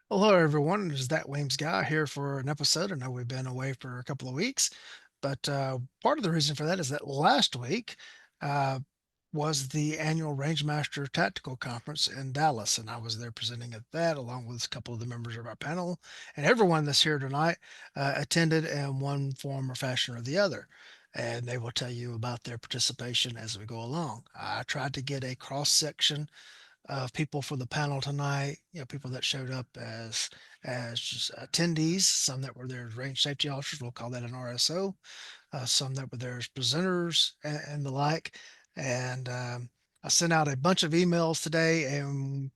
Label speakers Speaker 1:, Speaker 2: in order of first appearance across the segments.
Speaker 1: Hello, everyone. It is that Weems guy here for an episode. I know we've been away for a couple of weeks, but part of the reason for that is that last week uh, was the annual Rangemaster Tactical Conference in Dallas, and I was there presenting at that along with a couple of the members of our panel. And everyone that's here tonight attended in one form or fashion or the other. And they will tell you about their participation as we go along. I tried to get a cross section of people for the panel tonight. People that showed up as just attendees. Some that were there as range safety officers. We'll call that an RSO. Some that were there as presenters and the like. And I sent out a bunch of emails today, and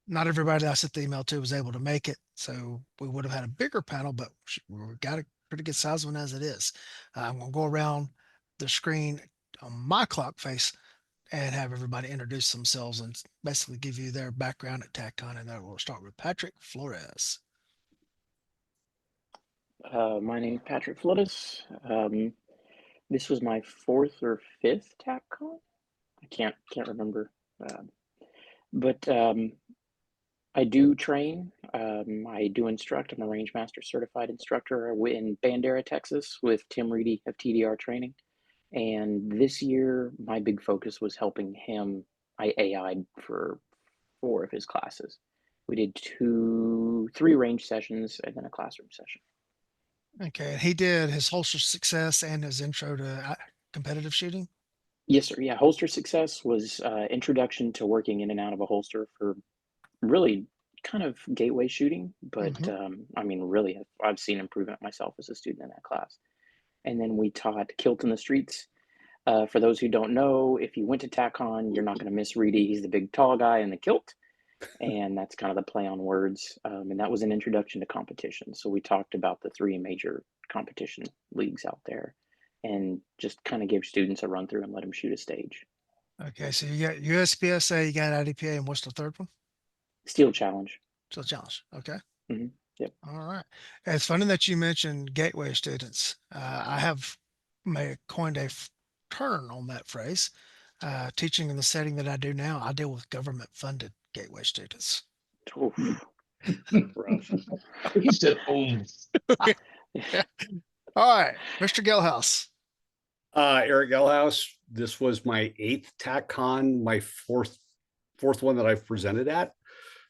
Speaker 1: not everybody that I sent the email to was able to make it. So we would have had a bigger panel, but we've got a pretty good size one as it is. I'm going to go around the screen on my clock face and have everybody introduce themselves and basically give you their background at TacCon. And then we'll start with Patrick Flores.
Speaker 2: My name is Patrick Flores. This was my fourth or fifth TacCon. I can't remember, but I do train. I do instruct. I'm a Range Master certified instructor in Bandera, Texas, with Tim Reedy of TDR Training. And this year, my big focus was helping him. I AI'd for 4 of his classes. We did 3 range sessions and then a classroom session.
Speaker 1: Okay. And he did his holster success and his intro to competitive shooting.
Speaker 2: Yes, sir. Yeah, holster success was introduction to working in and out of a holster for really kind of gateway shooting. But
Speaker 1: Mm-hmm.
Speaker 2: I mean, really, I've seen improvement myself as a student in that class. And then we taught kilt in the streets. For those who don't know, if you went to TacCon, you're not going to miss Reedy. He's the big tall guy in the kilt. And that's kind of the play on words. And that was an introduction to competition. So we talked about the 3 major competition leagues out there and just kind of give students a run through and let them shoot a stage.
Speaker 1: Okay. So you got USPSA, you got IDPA, and what's the third one?
Speaker 2: Steel challenge.
Speaker 1: Still challenge. Okay.
Speaker 2: Yep.
Speaker 1: All right. It's funny that you mentioned gateway students. I have coined a term on that phrase. Teaching in the setting that I do now, I deal with government funded gateway students.
Speaker 2: Oof. Rough.
Speaker 3: He said, "Oh,
Speaker 1: Yeah. All right, Mr. Gilhouse.
Speaker 4: Eric Gelhaus. This was my 8th TacCon, my fourth one that I've presented at.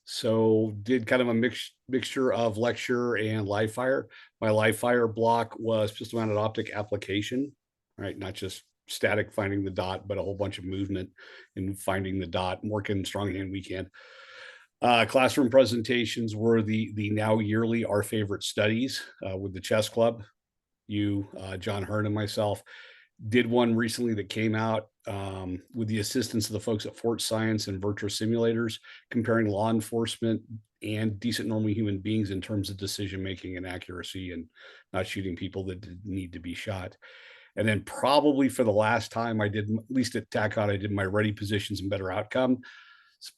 Speaker 4: So did kind of a mixture of lecture and live fire. My live fire block was pistol mounted optic application, right? Not just static finding the dot, but a whole bunch of movement in finding the dot, working strong hand weekend. Classroom presentations were the now yearly Our Favorite Studies with the chess club. You, John Hearn, and myself did one recently that came out with the assistance of the folks at Fort Science and virtual simulators, comparing law enforcement and decent normal human beings in terms of decision making and accuracy and not shooting people that need to be shot. And then probably for the last time I did, at least at TACON, I did my ready positions and better outcome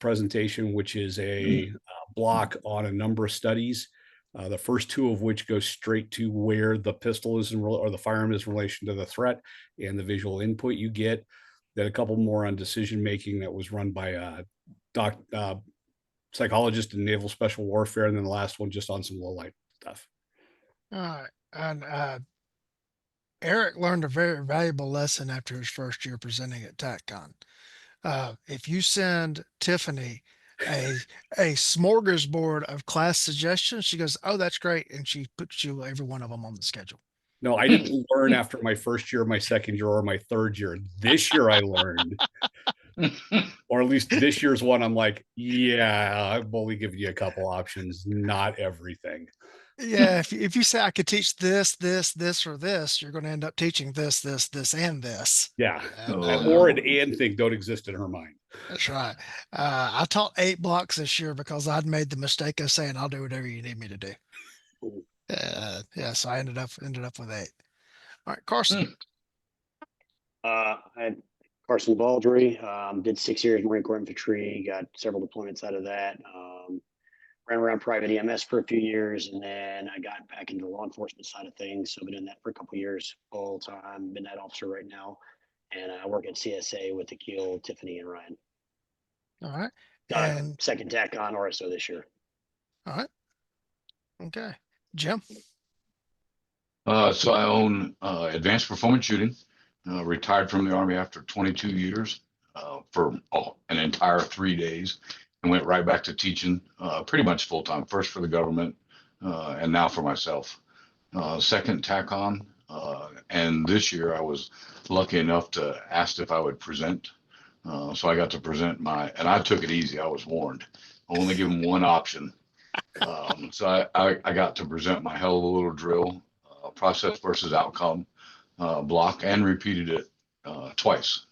Speaker 4: presentation, which is a block on a number of studies. The first 2 of which go straight to where the pistol is or the firearm is in relation to the threat and the visual input you get. Then a couple more on decision making that was run by a psychologist in naval special warfare, and then the last one just on some low light stuff.
Speaker 1: All right, and Eric learned a very valuable lesson after his first year presenting at TacCon. If you send Tiffany a a smorgasbord of class suggestions, she goes, "Oh, that's great," and she puts you every one of them on the schedule.
Speaker 4: No, I didn't learn after my first year, my second year, or my third year. This year I learned, or at least this year's one. I'm like, yeah, I've only given you a couple options, not everything.
Speaker 1: Yeah, if you say I could teach this, or this, you're going to end up teaching this, and this.
Speaker 4: Yeah.
Speaker 1: And
Speaker 3: oh
Speaker 4: Or
Speaker 3: no."
Speaker 4: an and thing don't exist in her mind.
Speaker 1: that's right. I taught 8 blocks this year because I'd made the mistake of saying I'll do whatever you need me to do. Yeah, so I ended up with 8. All right, Carson.
Speaker 5: I had Carson Baldry, did 6 years Marine Corps infantry, got several deployments out of that. Ran around private EMS for a few years, and then I got back into the law enforcement side of things. So I've been in that for a couple of years full time. Been that officer right now, and I work at CSA with Akil, Tiffany, and Ryan.
Speaker 1: All right,
Speaker 5: Got a
Speaker 1: and
Speaker 5: second TAC on RSO this year.
Speaker 1: all right, Okay. Jim?
Speaker 3: So I own Advanced Performance Shooting. Retired from the Army after 22 years for an entire 3 days, and went right back to teaching, pretty much full time. First for the government, and now for myself. Second TacCon, and this year I was lucky enough to asked if I would present. So I got to present and I took it easy. I was warned. Only give them one option. So I got to present my hell of a little drill, process versus outcome block, and repeated it twice.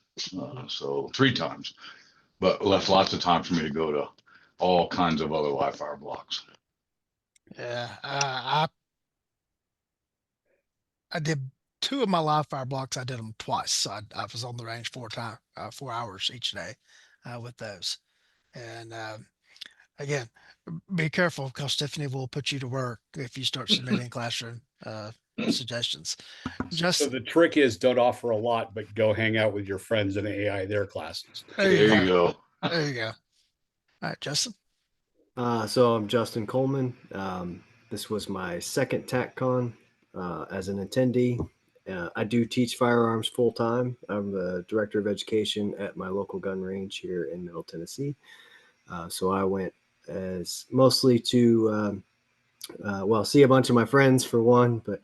Speaker 3: So 3 times, but left lots of time for me to go to all kinds of other live fire blocks.
Speaker 1: Yeah. I did two of my live fire blocks. I did them twice. So I was on the range 4 hours each day with those. And again, be careful because Tiffany will put you to work if you start submitting classroom suggestions.
Speaker 4: So
Speaker 1: Just
Speaker 4: the trick is don't offer a lot, but go hang out with your friends in AI their classes.
Speaker 1: there you
Speaker 3: There you
Speaker 1: go.
Speaker 3: go.
Speaker 1: There you go. All right, Justin.
Speaker 6: So I'm Justin Coleman. This was my second TacCon as an attendee. I do teach firearms full time. I'm the director of education at my local gun range here in Middle Tennessee. So I went as mostly to see a bunch of my friends for one, but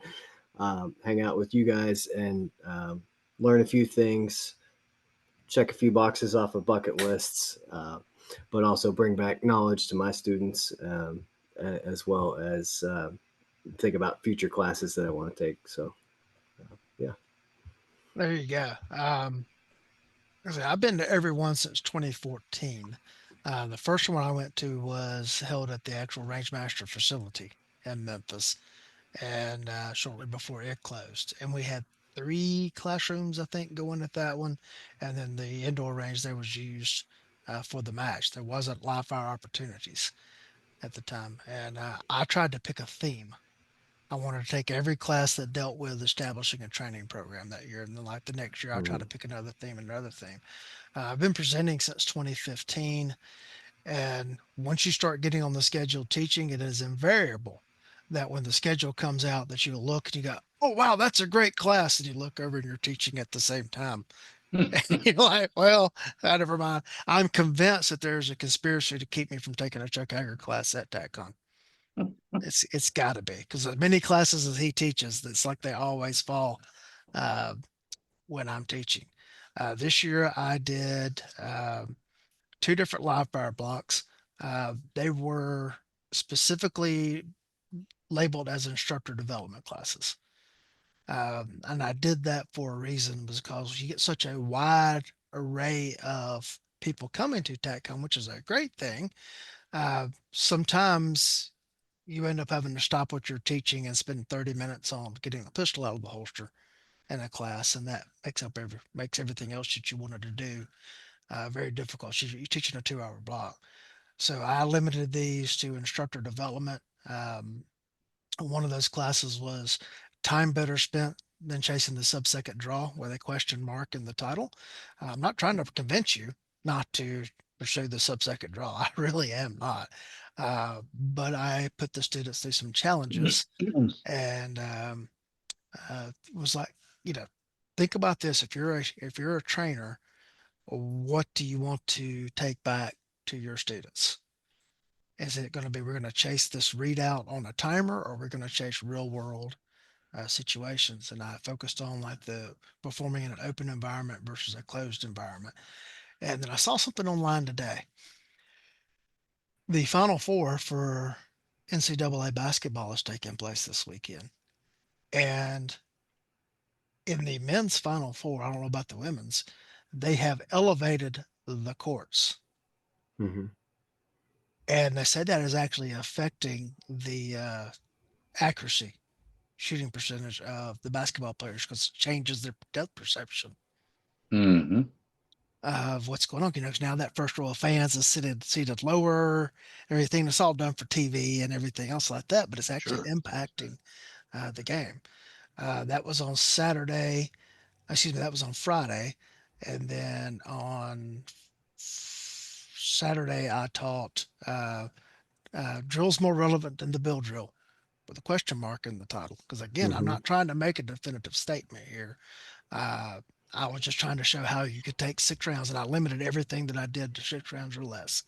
Speaker 6: hang out with you guys and learn a few things, check a few boxes off of bucket lists, but also bring back knowledge to my students, as well as think about future classes that I want to take. So, yeah.
Speaker 1: There you go. I've been to every one since 2014. The first one I went to was held at the actual Rangemaster facility in Memphis, and shortly before it closed. And we had 3 classrooms, I think, going at that one, and then the indoor range that was used for the match. There wasn't live fire opportunities at the time, and I tried to pick a theme. I wanted to take every class that dealt with establishing a training program that year, and then like the next year, I tried to pick another theme, another theme. I've been presenting since 2015. And once you start getting on the schedule teaching, it is invariable that when the schedule comes out that you look and you go, oh, wow, that's a great class. And you look over and you're teaching at the same time. And you're like, well, never mind. I'm convinced that there's a conspiracy to keep me from taking a Chuck Hager class at TacCon. It's got to be because as many classes as he teaches, it's like they always fall uh, when I'm teaching. This year I did 2 different live fire blocks. They were specifically labeled as instructor development classes. And I did that for a reason because you get such a wide array of people coming to TACCOM, which is a great thing. Sometimes you end up having to stop what you're teaching and spend 30 minutes on getting the pistol out of the holster in a class, and that makes everything else that you wanted to do very difficult. You're teaching a 2-hour block. So I limited these to instructor development. One of those classes was time better spent than chasing the sub-second draw with a question mark in the title. I'm not trying to convince you not to pursue the sub-second draw. I really am not. But I put the students through some challenges and was like, you know, think about this. If you're a trainer, what do you want to take back to your students? Is it going to be we're going to chase this readout on a timer, or we're going to chase real world situations? And I focused on like the performing in an open environment versus a closed environment. And then I saw something online today. The Final Four for NCAA basketball is taking place this weekend. And in the men's Final Four, I don't know about the women's, they have elevated the courts.
Speaker 6: Mm-hmm.
Speaker 1: And they said that is actually affecting the accuracy shooting percentage of the basketball players because it changes their depth perception
Speaker 3: Mm-hmm.
Speaker 1: of what's going on. Because now that first row of fans is seated lower, everything. It's all done for TV and everything else like that, but it's actually
Speaker 3: Sure.
Speaker 1: impacting the game. That was on Saturday. Excuse me, that was on Friday. And then on Saturday, I taught drills more relevant than the bill drill with a question mark in the title. Because again, I'm
Speaker 6: Mhm.
Speaker 1: not trying to make a definitive statement here. Uh, I was just trying to show how you could take 6 rounds, and I limited everything that I did to 6 rounds or less.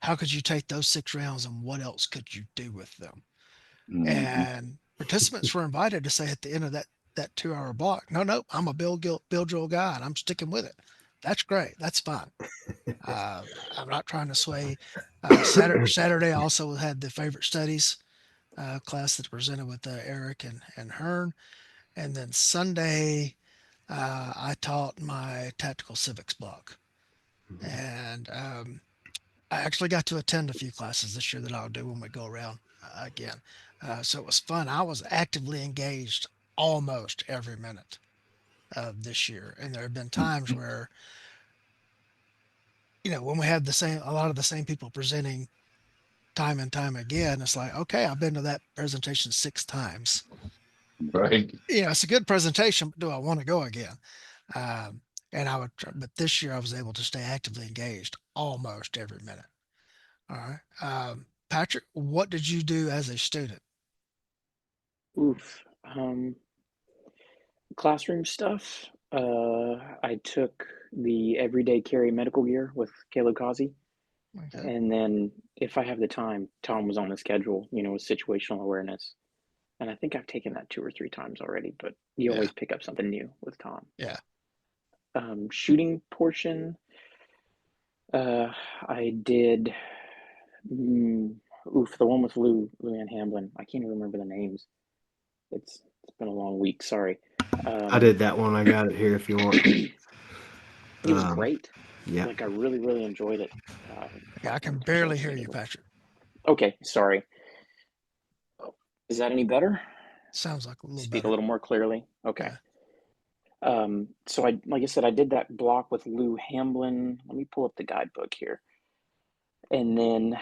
Speaker 1: How could you take those 6 rounds, and what else could you do with them?
Speaker 3: Mhm.
Speaker 1: And participants were invited to say at the end of that 2 hour block, no, no, I'm a Bill Joel guy, and I'm sticking with it. That's great. That's fine. Uh, I'm not trying to sway. Saturday also had the favorite studies class that presented with Eric and Hearn. And then Sunday, I taught my tactical civics block.
Speaker 6: Mhm.
Speaker 1: And I actually got to attend a few classes this year that I'll do when we go around again. So it was fun. I was actively engaged almost every minute of this year. And there have been times where, when we had a lot of the same people presenting time and time again, it's like, okay, I've been to that presentation 6 times.
Speaker 3: Right.
Speaker 1: It's a good presentation, but do I want to go again? Um, and I would, but this year I was able to stay actively engaged almost every minute. All right. Patrick, what did you do as a student?
Speaker 2: Oof. Classroom stuff. I took the everyday carry medical gear with Caleb Causey.
Speaker 1: Okay.
Speaker 2: And then if I have the time, Tom was on the schedule, with situational awareness. And I think I've taken that 2 or 3 times already, but you
Speaker 1: Yeah.
Speaker 2: always pick up something new with Tom.
Speaker 1: Yeah.
Speaker 2: Shooting portion, I did, the one with Lou Ann Hamlin. I can't even remember the names. It's been a long week. Sorry.
Speaker 6: I did that one. I got it here if you want.
Speaker 2: It was
Speaker 6: Um,
Speaker 2: great.
Speaker 6: yeah.
Speaker 2: Like I really, really enjoyed it.
Speaker 1: Yeah. I
Speaker 2: Let
Speaker 1: can
Speaker 2: me touch that
Speaker 1: barely hear
Speaker 2: screen a
Speaker 1: you,
Speaker 2: little.
Speaker 1: Patrick.
Speaker 2: Okay, sorry. Oh, is that any better?
Speaker 1: Sounds like a little
Speaker 2: Speak a
Speaker 1: better.
Speaker 2: little more clearly. Okay.
Speaker 1: Yeah.
Speaker 2: So like I said, I did that block with Lou Hamblin. Let me pull up the guidebook here. And then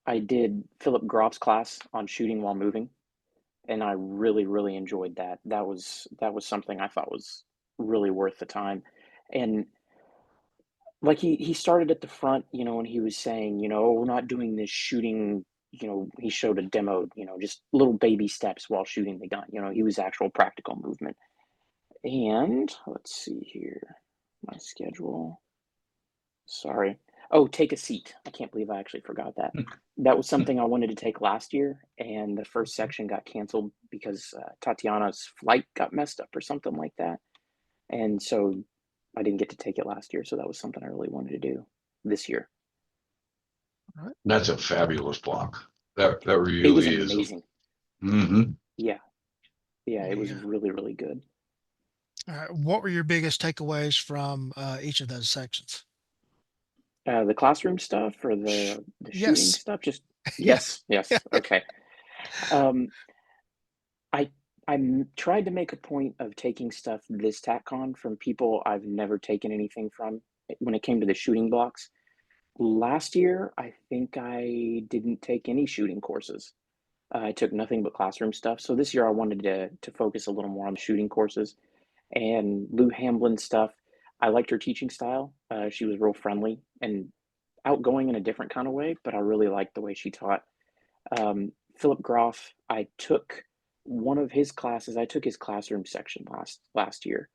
Speaker 2: I did Philip Groff's class on shooting while moving, and I really, really enjoyed that. That was something I thought was really worth the time. And like he started at the front, and he was saying, oh, we're not doing this shooting. He showed a demo, just little baby steps while shooting the gun. He was actual practical movement. And let's see here, my schedule. Sorry. Oh, take a seat. I can't believe I actually forgot that. That was something I wanted to take last year, and the first section got canceled because Tatiana's flight got messed up or something like that. And so I didn't get to take it last year. So that was something I really wanted to do this year.
Speaker 1: All right.
Speaker 3: That's a fabulous block. That
Speaker 2: It was
Speaker 3: really is.
Speaker 2: amazing.
Speaker 3: Mm-hmm.
Speaker 2: Yeah. Yeah. It was
Speaker 1: Yeah.
Speaker 2: really, really good.
Speaker 1: All right. What were your biggest takeaways from each of those sections?
Speaker 2: The classroom stuff or
Speaker 1: Sh-
Speaker 2: the shooting
Speaker 1: yes.
Speaker 2: stuff? Just
Speaker 1: Yeah.
Speaker 2: yes. Yes. Okay. Um, I I tried to make a point of taking stuff this TacCon from people I've never taken anything from when it came to the shooting blocks. Last year, I think I didn't take any shooting courses. I took nothing but classroom stuff. So this year I wanted to focus a little more on the shooting courses and Lou Hamblin stuff. I liked her teaching style. She was real friendly and outgoing in a different kind of way, but I really liked the way she taught. Philip Groff, I took one of his classes. I took his classroom section last year,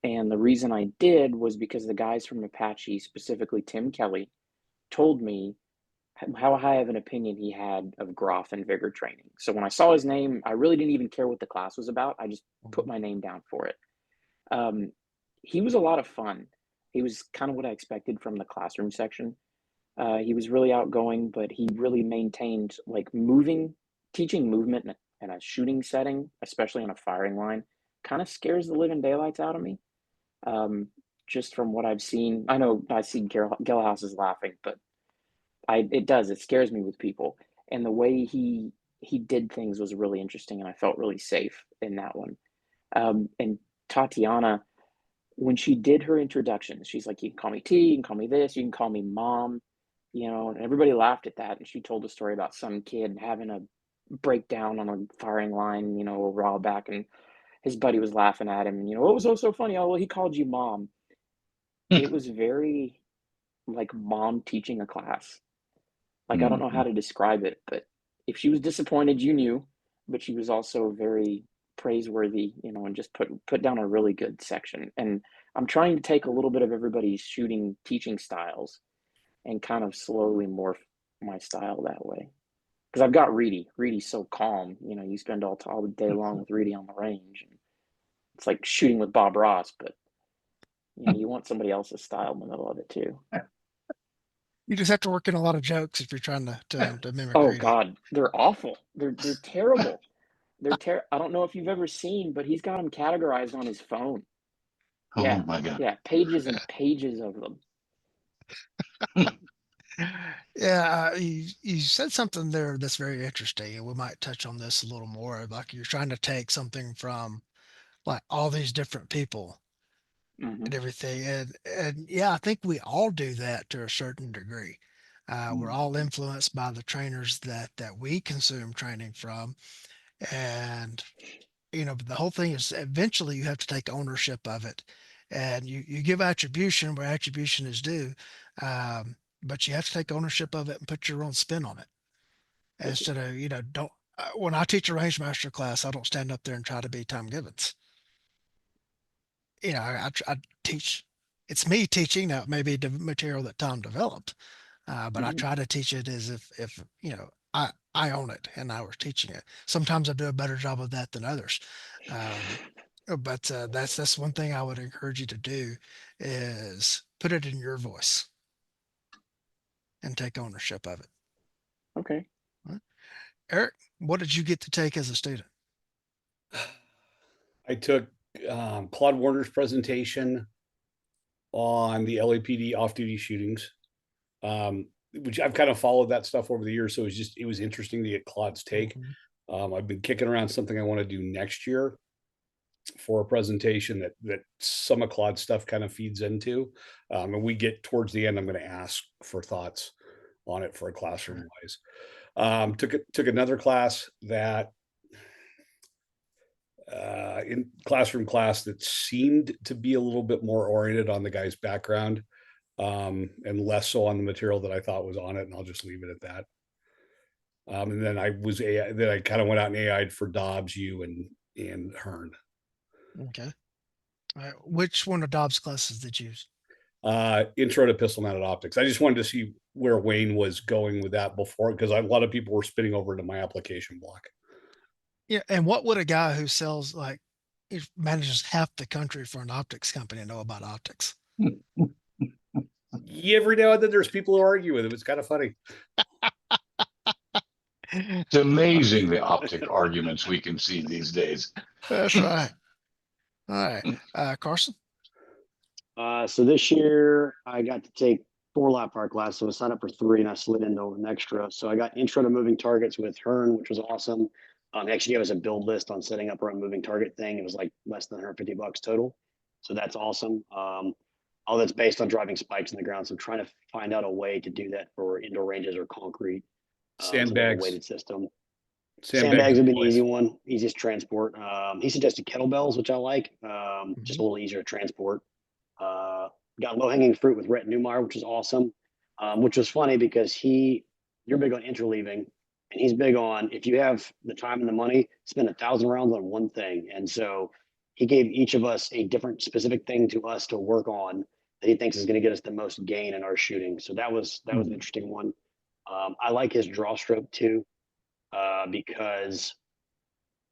Speaker 2: and the reason I did was because the guys from Apache, specifically Tim Kelly, told me how high of an opinion he had of Groff and vigor training. So when I saw his name, I really didn't even care what the class was about. I just put my name down for it. Um, he was a lot of fun. He was kind of what I expected from the classroom section. He was really outgoing, but he really maintained like teaching movement in a shooting setting, especially on a firing line, kind of scares the living daylights out of me. Um, just from what I've seen, I know I see Gelhaus is laughing, but it does. It scares me with people, and the way he did things was really interesting, and I felt really safe in that one. And Tatiana, when she did her introduction, she's like, "You can call me T, you can call me this, you can call me mom," and everybody laughed at that. And she told a story about some kid having a breakdown on a firing line, a while back, and his buddy was laughing at him. And, what was so funny? Oh, well, he called you mom. It was very like mom teaching a class. Like, I don't know
Speaker 3: Mm-hmm.
Speaker 2: how to describe it, but if she was disappointed, you knew, but she was also very praiseworthy, and just put down a really good section. And I'm trying to take a little bit of everybody's shooting teaching styles and kind of slowly morph my style that way. Because I've got Reedy. Reedy's so calm. You spend all the day long with Reedy on the range. And it's like shooting with Bob Ross, but you want somebody else's style in the middle of it too.
Speaker 1: You just have to work in a lot of jokes if you're trying to mimic
Speaker 2: Oh
Speaker 1: Reedy.
Speaker 2: God, they're awful. They're terrible. I don't know if you've ever seen, but he's got them categorized on his phone.
Speaker 3: Oh
Speaker 2: Yeah,
Speaker 3: my God.
Speaker 2: yeah, pages and pages of them.
Speaker 1: Yeah, you said something there that's very interesting, and we might touch on this a little more. Like you're trying to take something from like all these different people
Speaker 2: Mm-hmm.
Speaker 1: and everything, and yeah, I think we all do that to a certain degree. We're all influenced by the trainers that we consume training from, and but the whole thing is eventually you have to take ownership of it, and you give attribution where attribution is due, but you have to take ownership of it and put your own spin on it
Speaker 2: Yes, sir.
Speaker 1: instead of don't. When I teach a range master class, I don't stand up there and try to be Tom Gibbons. I teach. It's me teaching now, maybe the material that Tom developed, but I
Speaker 2: Mm-hmm.
Speaker 1: try to teach it as if I own it and I was teaching it. Sometimes I do a better job of that than others, um, but that's one thing I would encourage you to do is put it in your voice and take ownership of it.
Speaker 2: Okay.
Speaker 1: Right? Eric, what did you get to take as a student?
Speaker 4: I took Claude Warner's presentation on the LAPD off-duty shootings, which I've kind of followed that stuff over the years. So it was interesting to get Claude's take.
Speaker 1: Mhm.
Speaker 4: I've been kicking around something I want to do next year for a presentation that some of Claude's stuff kind of feeds into. And we get towards the end, I'm going to ask for thoughts on it for a classroom wise. Took another class that in classroom class that seemed to be a little bit more oriented on the guy's background, and less so on the material that I thought was on it. And I'll just leave it at that. And then I kind of went out and AI'd for Dobbs, you and Hearn.
Speaker 1: Okay. All right. Which one of Dobbs' classes did you use?
Speaker 4: Intro to pistol mounted optics. I just wanted to see where Wayne was going with that before, because a lot of people were spinning over to my application block.
Speaker 1: Yeah. And what would a guy who sells like he manages half the country for an optics company know about optics?
Speaker 4: Every now and then there's people who argue with him. It's kind of funny.
Speaker 3: It's amazing the optic arguments we can see these days.
Speaker 1: That's right. All right. Carson?
Speaker 5: So this year I got to take 4 live fire classes. So I signed up for 3 and I slid into an extra. So I got intro to moving targets with Hearn, which was awesome. He actually gave us a build list on setting up our own moving target thing. It was like less than $150 total. So that's awesome. All that's based on driving spikes in the ground. So trying to find out a way to do that for indoor ranges or concrete. Some more
Speaker 4: Sandbags.
Speaker 5: weighted system.
Speaker 4: Sandbags
Speaker 5: Sandbags would be an
Speaker 4: boys.
Speaker 5: easy one, easiest transport. He suggested kettlebells, which I like. Just a little easier to transport. Got low hanging fruit with Rhett Newmeyer, which is awesome. Which was funny because you're big on interleaving, and he's big on if you have the time and the money, spend 1,000 rounds on one thing. And so he gave each of us a different specific thing to us to work on that he thinks is going to get us the most gain in our shooting. So that was an interesting one. I like his draw stroke too, because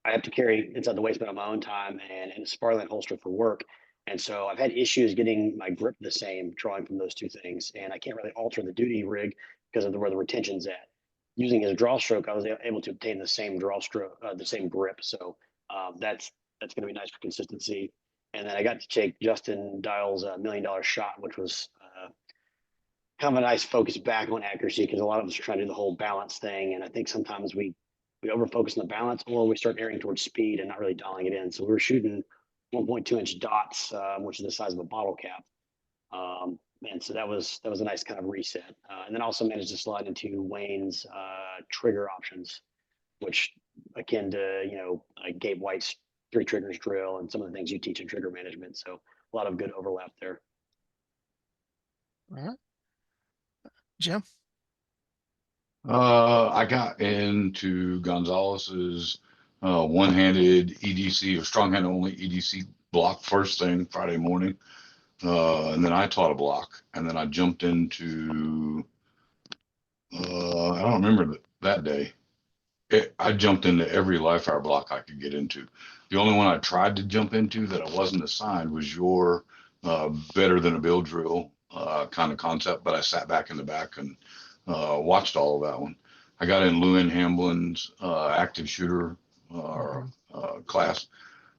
Speaker 5: I have to carry inside the waistband on my own time and a Sparling holster for work. And so I've had issues getting my grip the same drawing from those two things. And I can't really alter the duty rig because of where the retention's at. Using his draw stroke, I was able to obtain the same draw stroke, the same grip. So that's going to be nice for consistency. And then I got to take Justin Dial's $1 million shot, which was kind of a nice focus back on accuracy because a lot of us are trying to do the whole balance thing. And I think sometimes we over focus on the balance or we start erring towards speed and not really dialing it in. So we were shooting 1.2-inch dots, which is the size of a bottle cap. And so that was a nice kind of reset. And then also managed to slide into Wayne's trigger options, which akin to, Gabe White's 3 triggers drill and some of the things you teach in trigger management. So a lot of good overlap there.
Speaker 1: All right. Jim?
Speaker 3: I got into Gonzalez's one-handed EDC or strong-hand only EDC block first thing Friday morning. And then I taught a block, and then I jumped into I don't remember that day. I jumped into every live fire block I could get into. The only one I tried to jump into that I wasn't assigned was your better than a bill drill kind of concept, but I sat back in the back and watched all of that one. I got in Lewin Hamblin's active shooter
Speaker 1: Mhm.
Speaker 3: class.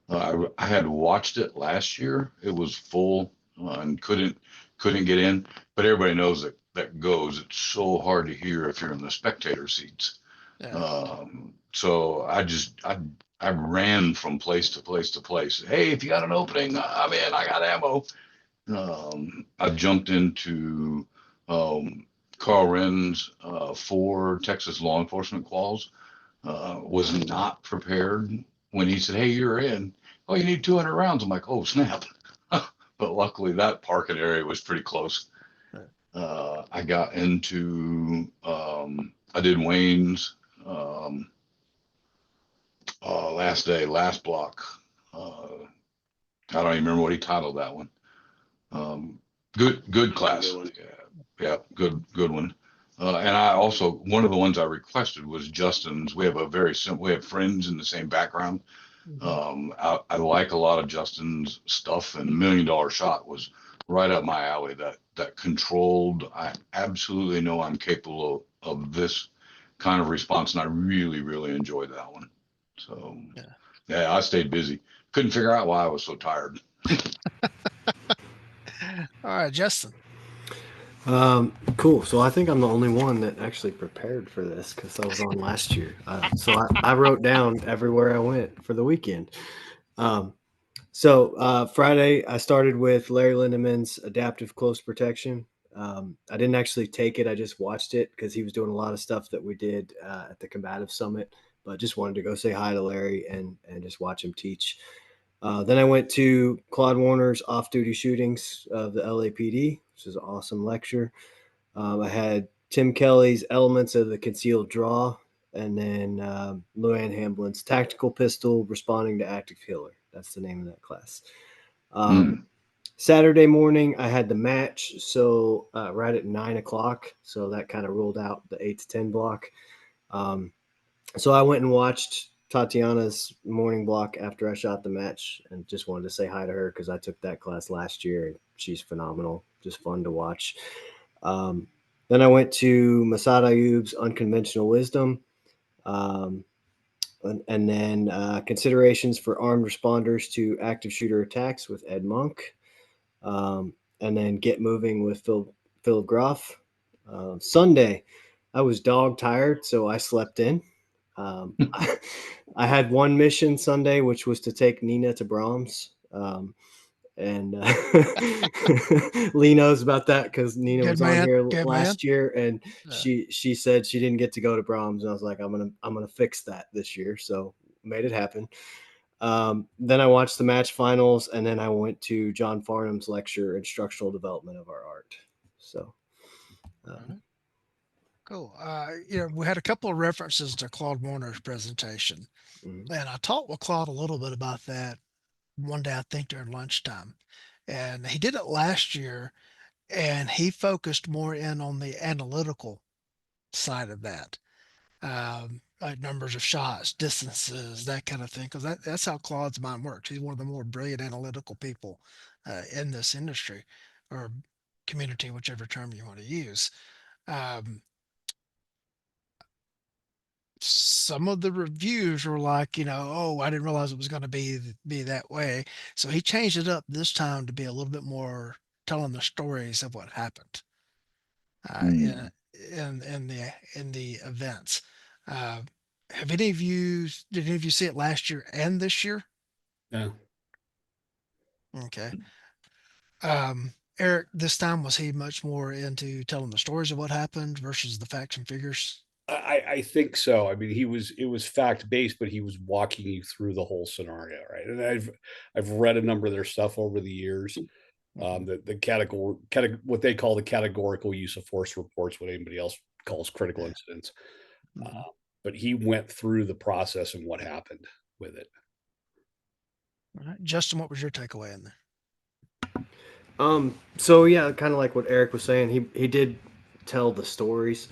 Speaker 3: I had watched it last year. It was full and couldn't get in, but everybody knows that goes. It's so hard to hear if you're in the spectator seats.
Speaker 1: Yeah.
Speaker 3: So I ran from place to place to place. Hey, if you got an opening, I'm in. I got ammo. I jumped into Carl Wren's 4 Texas law enforcement quals. Was not prepared when he said, "Hey, you're in. Oh, you need 200 rounds." I'm like, "Oh, snap!" But luckily, that parking area was pretty close.
Speaker 1: Right.
Speaker 3: I got into I did Wayne's last block. I don't even remember what he titled that one. Good class.
Speaker 5: Good one.
Speaker 3: Yeah, good one. And I also one of the ones I requested was Justin's. We have a very simple. We have friends in the same background.
Speaker 1: Mhm.
Speaker 3: I like a lot of Justin's stuff, and $1 Million Shot was right up my alley. That controlled. I absolutely know I'm capable of this kind of response, and I really enjoyed that one. So
Speaker 1: Yeah.
Speaker 3: yeah, I stayed busy. Couldn't figure out why I was so tired.
Speaker 1: All right, Justin.
Speaker 6: Cool. So I think I'm the only one that actually prepared for this because I was on last year. So I wrote down everywhere I went for the weekend. Um, Friday, I started with Larry Lindemann's Adaptive Close Protection. I didn't actually take it. I just watched it because he was doing a lot of stuff that we did at the Combative Summit. But just wanted to go say hi to Larry and just watch him teach. Then I went to Claude Warner's Off-Duty Shootings of the LAPD, which is an awesome lecture. I had Tim Kelly's Elements of the Concealed Draw, and then Luann Hamblin's Tactical Pistol Responding to Active Healer. That's the name of that class.
Speaker 3: Mm.
Speaker 6: Saturday morning, I had the match, so right at 9 o'clock. So that kind of ruled out the 8 to 10 block. So I went and watched Tatiana's morning block after I shot the match, and just wanted to say hi to her because I took that class last year, and she's phenomenal, just fun to watch. Um, then I went to Masad Ayub's Unconventional Wisdom, um, and then Considerations for Armed Responders to Active Shooter Attacks with Ed Monk, and then Get Moving with Phil Groff. Sunday, I was dog tired, so I slept in. I had one mission Sunday, which was to take Nina to Brahms. And Lee knows about that because Nina
Speaker 1: Good
Speaker 6: was on
Speaker 1: man.
Speaker 6: here
Speaker 1: Good man.
Speaker 6: last year, and
Speaker 1: Yeah.
Speaker 6: she said she didn't get to go to Brahms, and I was like, I'm gonna fix that this year, so made it happen. Then I watched the match finals, and then I went to John Farnham's lecture, Instructional Development of Our Art. So,
Speaker 1: All
Speaker 6: um,
Speaker 1: right. Cool. We had a couple of references to Claude Warner's presentation,
Speaker 6: mhm.
Speaker 1: and I talked with Claude a little bit about that one day, I think during lunchtime. And he did it last year, and he focused more in on the analytical side of that, like numbers of shots, distances, that kind of thing, because that's how Claude's mind works. He's one of the more brilliant analytical people in this industry or community, whichever term you want to use. Um, some of the reviews were like, oh, I didn't realize it was going to be that way. So he changed it up this time to be a little bit more telling the stories of what happened uh, in
Speaker 3: Mm.
Speaker 1: in the events. Uh, have any of you did any of you see it last year and this year?
Speaker 4: Yeah.
Speaker 1: Okay. Eric, this time was he much more into telling the stories of what happened versus the facts and figures?
Speaker 4: I think so. I mean, it was fact based, but he was walking you through the whole scenario, right? And I've read a number of their stuff over the years.
Speaker 1: Mhm.
Speaker 4: The category, what they call the categorical use of force reports, what anybody else calls critical incidents.
Speaker 1: Mhm.
Speaker 4: But he went through the process and what happened with it.
Speaker 1: All right. Justin, what was your takeaway in there?
Speaker 6: So yeah, kind of like what Eric was saying, he did tell the stories.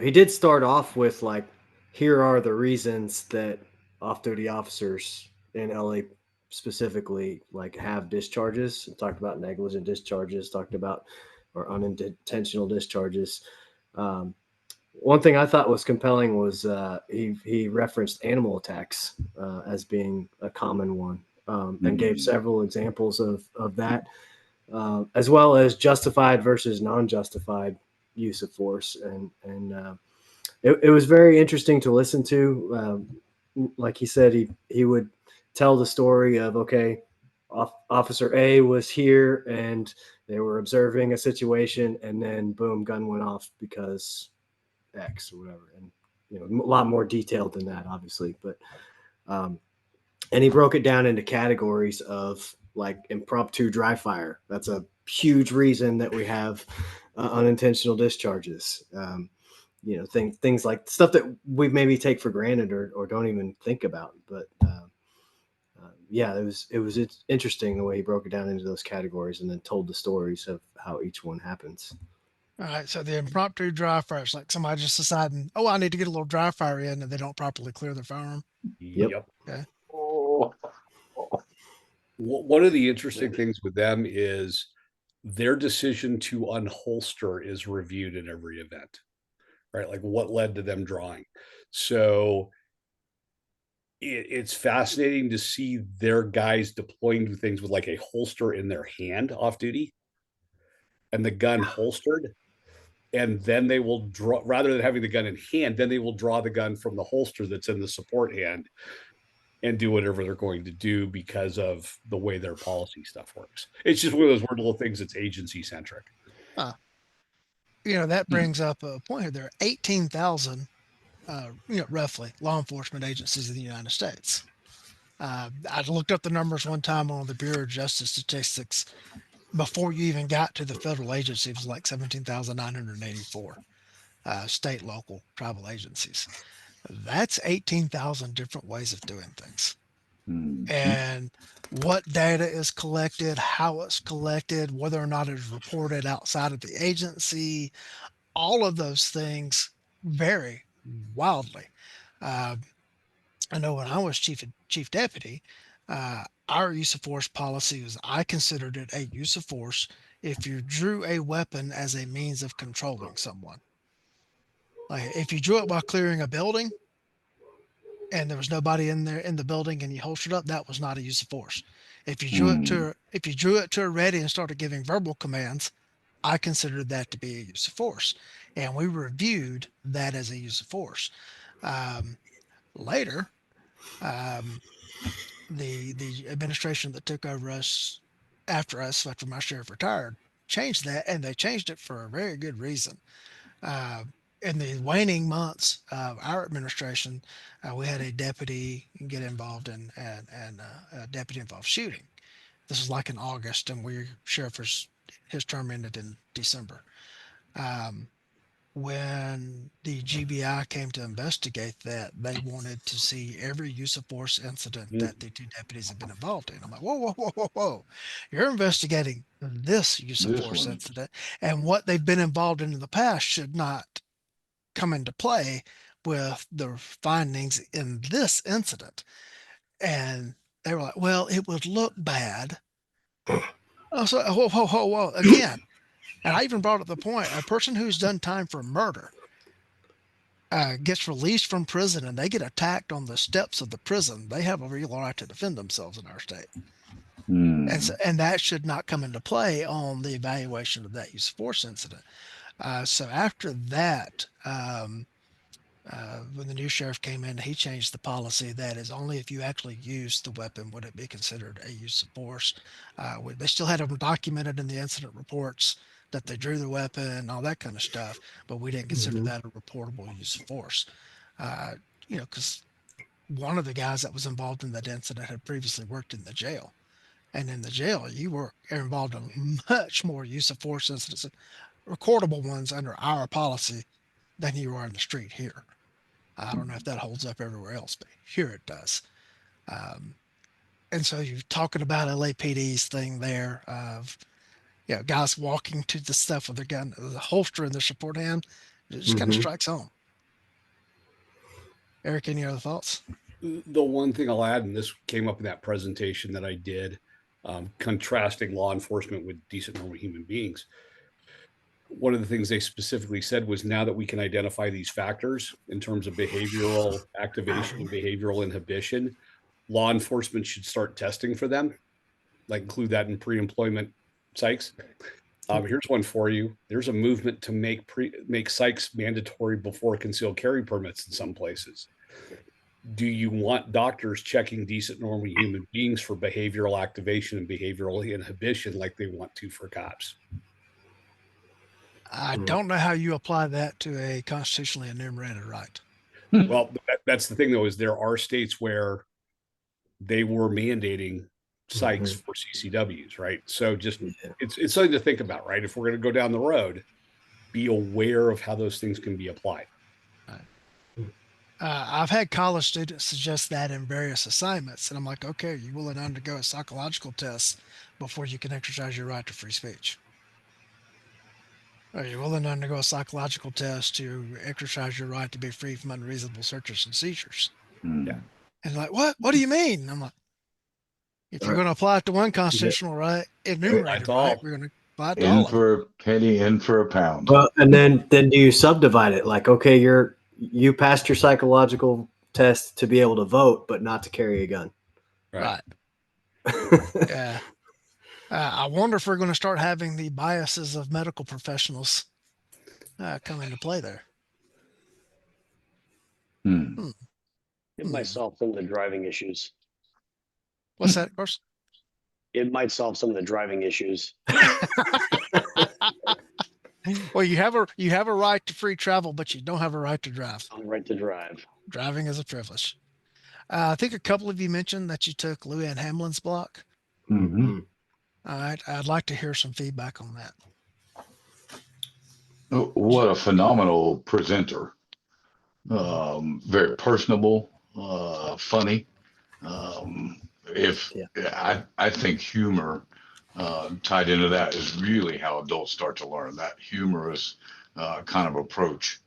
Speaker 6: He did start off with like, here are the reasons that off-duty officers in LA specifically like have discharges. Talked about negligent discharges, talked about or unintentional discharges. Um, One thing I thought was compelling was he referenced animal attacks as being a common one, and gave several examples of that, as well as justified versus non-justified use of force. And it was very interesting to listen to. Like he said, he would tell the story of, okay, Officer A was here and they were observing a situation, and then boom, gun went off because X or whatever. And a lot more detailed than that, obviously, but um, and he broke it down into categories of like impromptu dry fire. That's a huge reason that we have unintentional discharges. Things like stuff that we maybe take for granted or don't even think about. But yeah, it was interesting the way he broke it down into those categories and then told the stories of how each one happens.
Speaker 1: All right. So the impromptu dry fire is like somebody just deciding, oh, I need to get a little dry fire in, and they don't properly clear their firearm.
Speaker 6: Yep.
Speaker 4: Yep.
Speaker 1: Okay.
Speaker 3: Oh,
Speaker 4: One of the interesting things with them is their decision to unholster is reviewed in every event, right? Like what led to them drawing. So it's fascinating to see their guys deploying to things with like a holster in their hand off duty and the gun holstered. And then they will draw, rather than having the gun in hand, then they will draw the gun from the holster that's in the support hand and do whatever they're going to do because of the way their policy stuff works. It's just one of those weird little things that's agency centric.
Speaker 1: That brings up a point here. There are 18,000, roughly law enforcement agencies in the United States. I looked up the numbers one time on the Bureau of Justice Statistics. Before you even got to the federal agency, it was like 17,984 state, local, tribal agencies. That's 18,000 different ways of doing things. And what data is collected, how it's collected, whether or not it is reported outside of the agency, all of those things vary wildly. Uh, I know when I was chief deputy, our use of force policy was, I considered it a use of force if you drew a weapon as a means of controlling someone. Like if you drew it while clearing a building and there was nobody in there in the building and you holstered up, that was not a use of force. If you drew it to a ready and started giving verbal commands, I considered that to be a use of force, and we reviewed that as a use of force. Um, Later, um, the administration that took over us after my sheriff retired changed that, and they changed it for a very good reason. Uh, in the waning months of our administration, we had a deputy get involved in a deputy involved shooting. This was like in August, and his term ended in December. Um, when the GBI came to investigate that, they wanted to see every use of force incident that the two deputies had been involved in. I'm like, whoa, whoa, whoa, whoa, whoa. You're investigating this use of
Speaker 3: this
Speaker 1: force
Speaker 3: one.
Speaker 1: incident, and what they've been involved in the past should not come into play with the findings in this incident. And they were like, well, it would look bad. Oh, so whoa, whoa, whoa, whoa. Again, and I even brought up the point, a person who's done time for murder gets released from prison and they get attacked on the steps of the prison, they have a real right to defend themselves in our state. And that should not come into play on the evaluation of that use of force incident. So after that, when the new sheriff came in, he changed the policy that is only if you actually use the weapon would it be considered a use of force. They still had them documented in the incident reports that they drew the weapon and all that kind of stuff, but we didn't consider that a reportable use of force. Uh, because one of the guys that was involved in that incident had previously worked in the jail. And in the jail, you were involved in much more use of force incidents, recordable ones under our policy than you are in the street here. I don't know if that holds up everywhere else, but here it does. Um, and so you're talking about LAPD's thing there of, guys walking to the stuff with their gun, the holster in their support hand. It just kind of
Speaker 6: Mm-hmm.
Speaker 1: strikes home. Eric, any other thoughts?
Speaker 4: The one thing I'll add, and this came up in that presentation that I did, contrasting law enforcement with decent normal human beings. One of the things they specifically said was now that we can identify these factors in terms of behavioral activation and behavioral inhibition, law enforcement should start testing for them, like include that in pre-employment psychs. Here's one for you. There's a movement to make psychs mandatory before concealed carry permits in some places. Do you want doctors checking decent normal human beings for behavioral activation and behavioral inhibition like they want to for cops?
Speaker 1: I don't know how you apply that to a constitutionally enumerated right.
Speaker 4: Well, that's the thing, though, is there are states where they were mandating psychs for CCWs, right? So just it's something to think about, right? If we're going to go down the road, be aware of how those things can be applied.
Speaker 1: I've had college students suggest that in various assignments, and I'm like, okay, you will undergo a psychological test before you can exercise your right to free speech. Are you willing to undergo a psychological test to exercise your right to be free from unreasonable searches and seizures?
Speaker 4: Yeah.
Speaker 1: And like, what do you mean? I'm like, if you're going to apply it to one constitutional right, enumerated right, we're going to apply it to all
Speaker 3: In
Speaker 1: of them.
Speaker 3: for a penny, in for a pound.
Speaker 6: Well, and then do you subdivide it? Like, okay, you passed your psychological test to be able to vote, but not to carry a gun.
Speaker 1: Right. Yeah. I wonder if we're going to start having the biases of medical professionals come into play there.
Speaker 5: It might solve some of the driving issues.
Speaker 1: What's that, of course?
Speaker 5: It might solve some of the driving issues.
Speaker 1: Well, you have a right to free travel, but you don't have a right to drive.
Speaker 5: On the right to drive.
Speaker 1: Driving is a privilege. I think a couple of you mentioned that you took Lou Ann Hamlin's block.
Speaker 3: Mm-hmm.
Speaker 1: All right, I'd like to hear some feedback on that.
Speaker 3: What a phenomenal presenter. Very personable, funny. I think humor tied into that is really how adults start to learn that humorous kind of approach.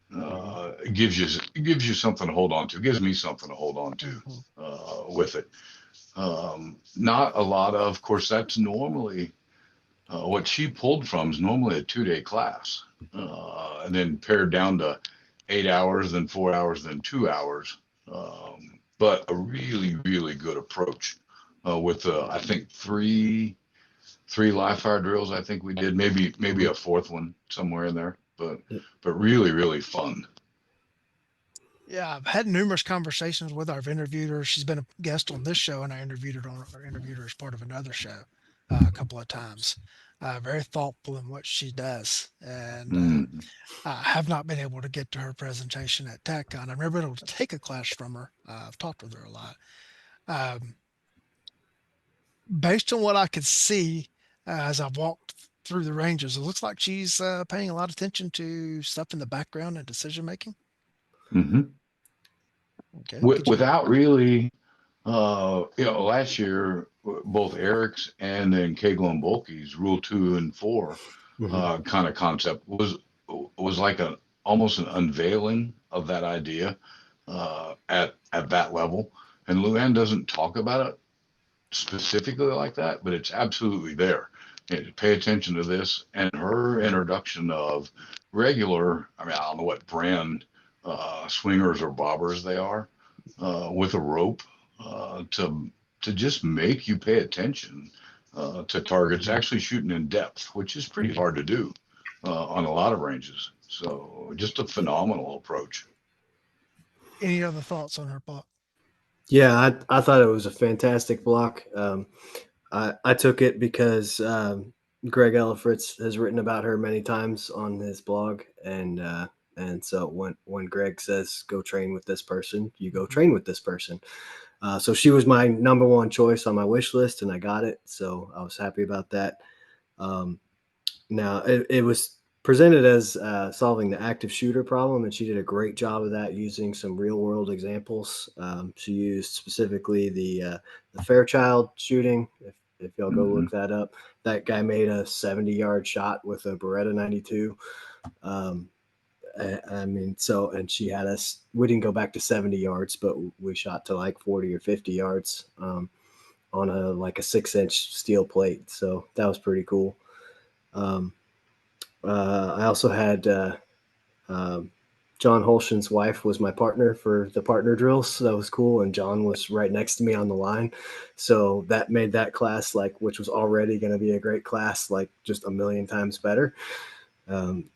Speaker 3: It gives you something to hold on to. It gives me something to hold on to with it. Not a lot of course, that's normally what she pulled from is normally a 2-day class, and then pared down to 8 hours, then 4 hours, then 2 hours. But a really, really good approach with I think three live fire drills. I think we did maybe a fourth one somewhere in there, but really, really fun.
Speaker 1: Yeah, I've had numerous conversations with our interviewer. She's been a guest on this show, and I interviewed her as part of another show a couple of times. Very thoughtful in what she does, and I have not been able to get to her presentation at TacCon. I've never been able to take a class from her. I've talked with her a lot. Based on what I could see as I've walked through the ranges, it looks like she's paying a lot of attention to stuff in the background and decision making. Okay.
Speaker 3: Without really, last year, both Eric's and then Kegel and Bulkey's Rule 2 and 4 kind of concept was like almost an unveiling of that idea at that level. And Luann doesn't talk about it specifically like that, but it's absolutely there. And pay attention to this, and her introduction of regular, I don't know what brand swingers or bobbers they are, with a rope to just make you pay attention to targets actually shooting in depth, which is pretty hard to do on a lot of ranges. So just a phenomenal approach.
Speaker 1: Any other thoughts on her block?
Speaker 6: Yeah, I thought it was a fantastic block. I took it because Greg Ellifritz has written about her many times on his blog, and so when Greg says go train with this person, you go train with this person. So she was my number one choice on my wish list, and I got it. So I was happy about that. Now it was presented as solving the active shooter problem, and she did a great job of that using some real world examples. She used specifically the Fairchild shooting. If y'all go
Speaker 3: Mhm.
Speaker 6: look that up, that guy made a 70-yard shot with a Beretta 92. I mean, so, and she had us, we didn't go back to 70 yards, but we shot to like 40 or 50 yards on like a 6-inch steel plate. So that was pretty cool. Um, I also had um, John Holshin's wife was my partner for the partner drills. So that was cool. And John was right next to me on the line. So that made that class, like, which was already going to be a great class, like just a million times better. Um,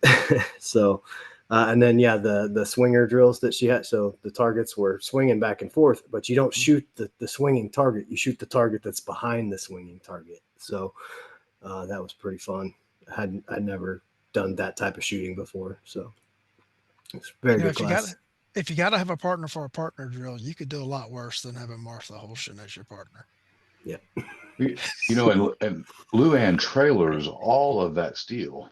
Speaker 6: so, and then, yeah, the swinger drills that she had. So the targets were swinging back and forth, but you don't shoot the swinging target. You shoot the target that's behind the swinging target. So that was pretty fun. I'd never done that type of shooting before. So it's a very good class.
Speaker 1: if you gotta have a partner for a partner drill, you could do a lot worse than having Martha Holshin as your partner.
Speaker 6: Yeah.
Speaker 3: You know, and Luann trailers all of that steel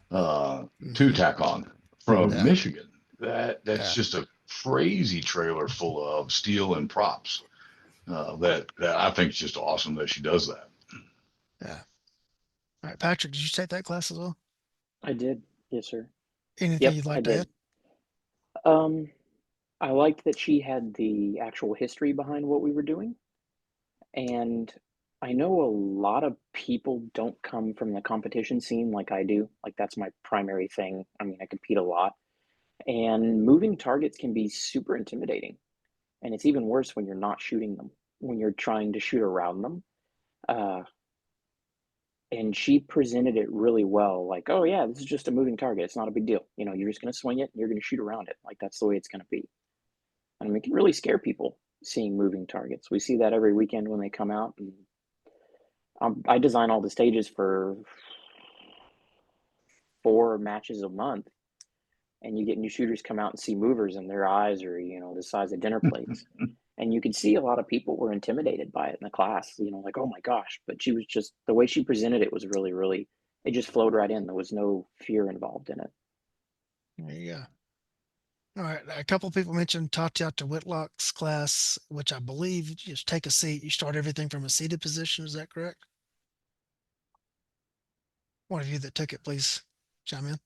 Speaker 3: to
Speaker 1: Hmm.
Speaker 3: TacCon
Speaker 6: Mhm.
Speaker 3: from
Speaker 1: Yeah,
Speaker 3: Michigan. That's
Speaker 1: yeah,
Speaker 3: just a crazy trailer full of steel and props. That I think is just awesome that she does that.
Speaker 1: yeah. All right, Patrick, did you take that class as well?
Speaker 2: I did. Yes, sir.
Speaker 1: Anything
Speaker 2: Yep,
Speaker 1: you'd
Speaker 2: I
Speaker 1: like to add?
Speaker 2: did. Um, I liked that she had the actual history behind what we were doing. And I know a lot of people don't come from the competition scene like I do. Like, that's my primary thing. I mean, I compete a lot. And moving targets can be super intimidating. And it's even worse when you're not shooting them, when you're trying to shoot around them. Uh, and she presented it really well, like, oh yeah, this is just a moving target, it's not a big deal, you're just going to swing it and you're going to shoot around it, like that's the way it's going to be. And I mean, it can really scare people seeing moving targets. We see that every weekend when they come out. And I design all the stages for 4 matches a month, and you get new shooters come out and see movers and their eyes are the size of dinner plates. And you could see a lot of people were intimidated by it in the class, like, oh my gosh. But she was just, the way she presented it was really, really, it just flowed right in. There was no fear involved in it.
Speaker 1: There you go. All right, a couple of people mentioned Tatiana Whitlock's class, which I believe you just take a seat. You start everything from a seated position. Is that correct? One of you that took it, please chime in.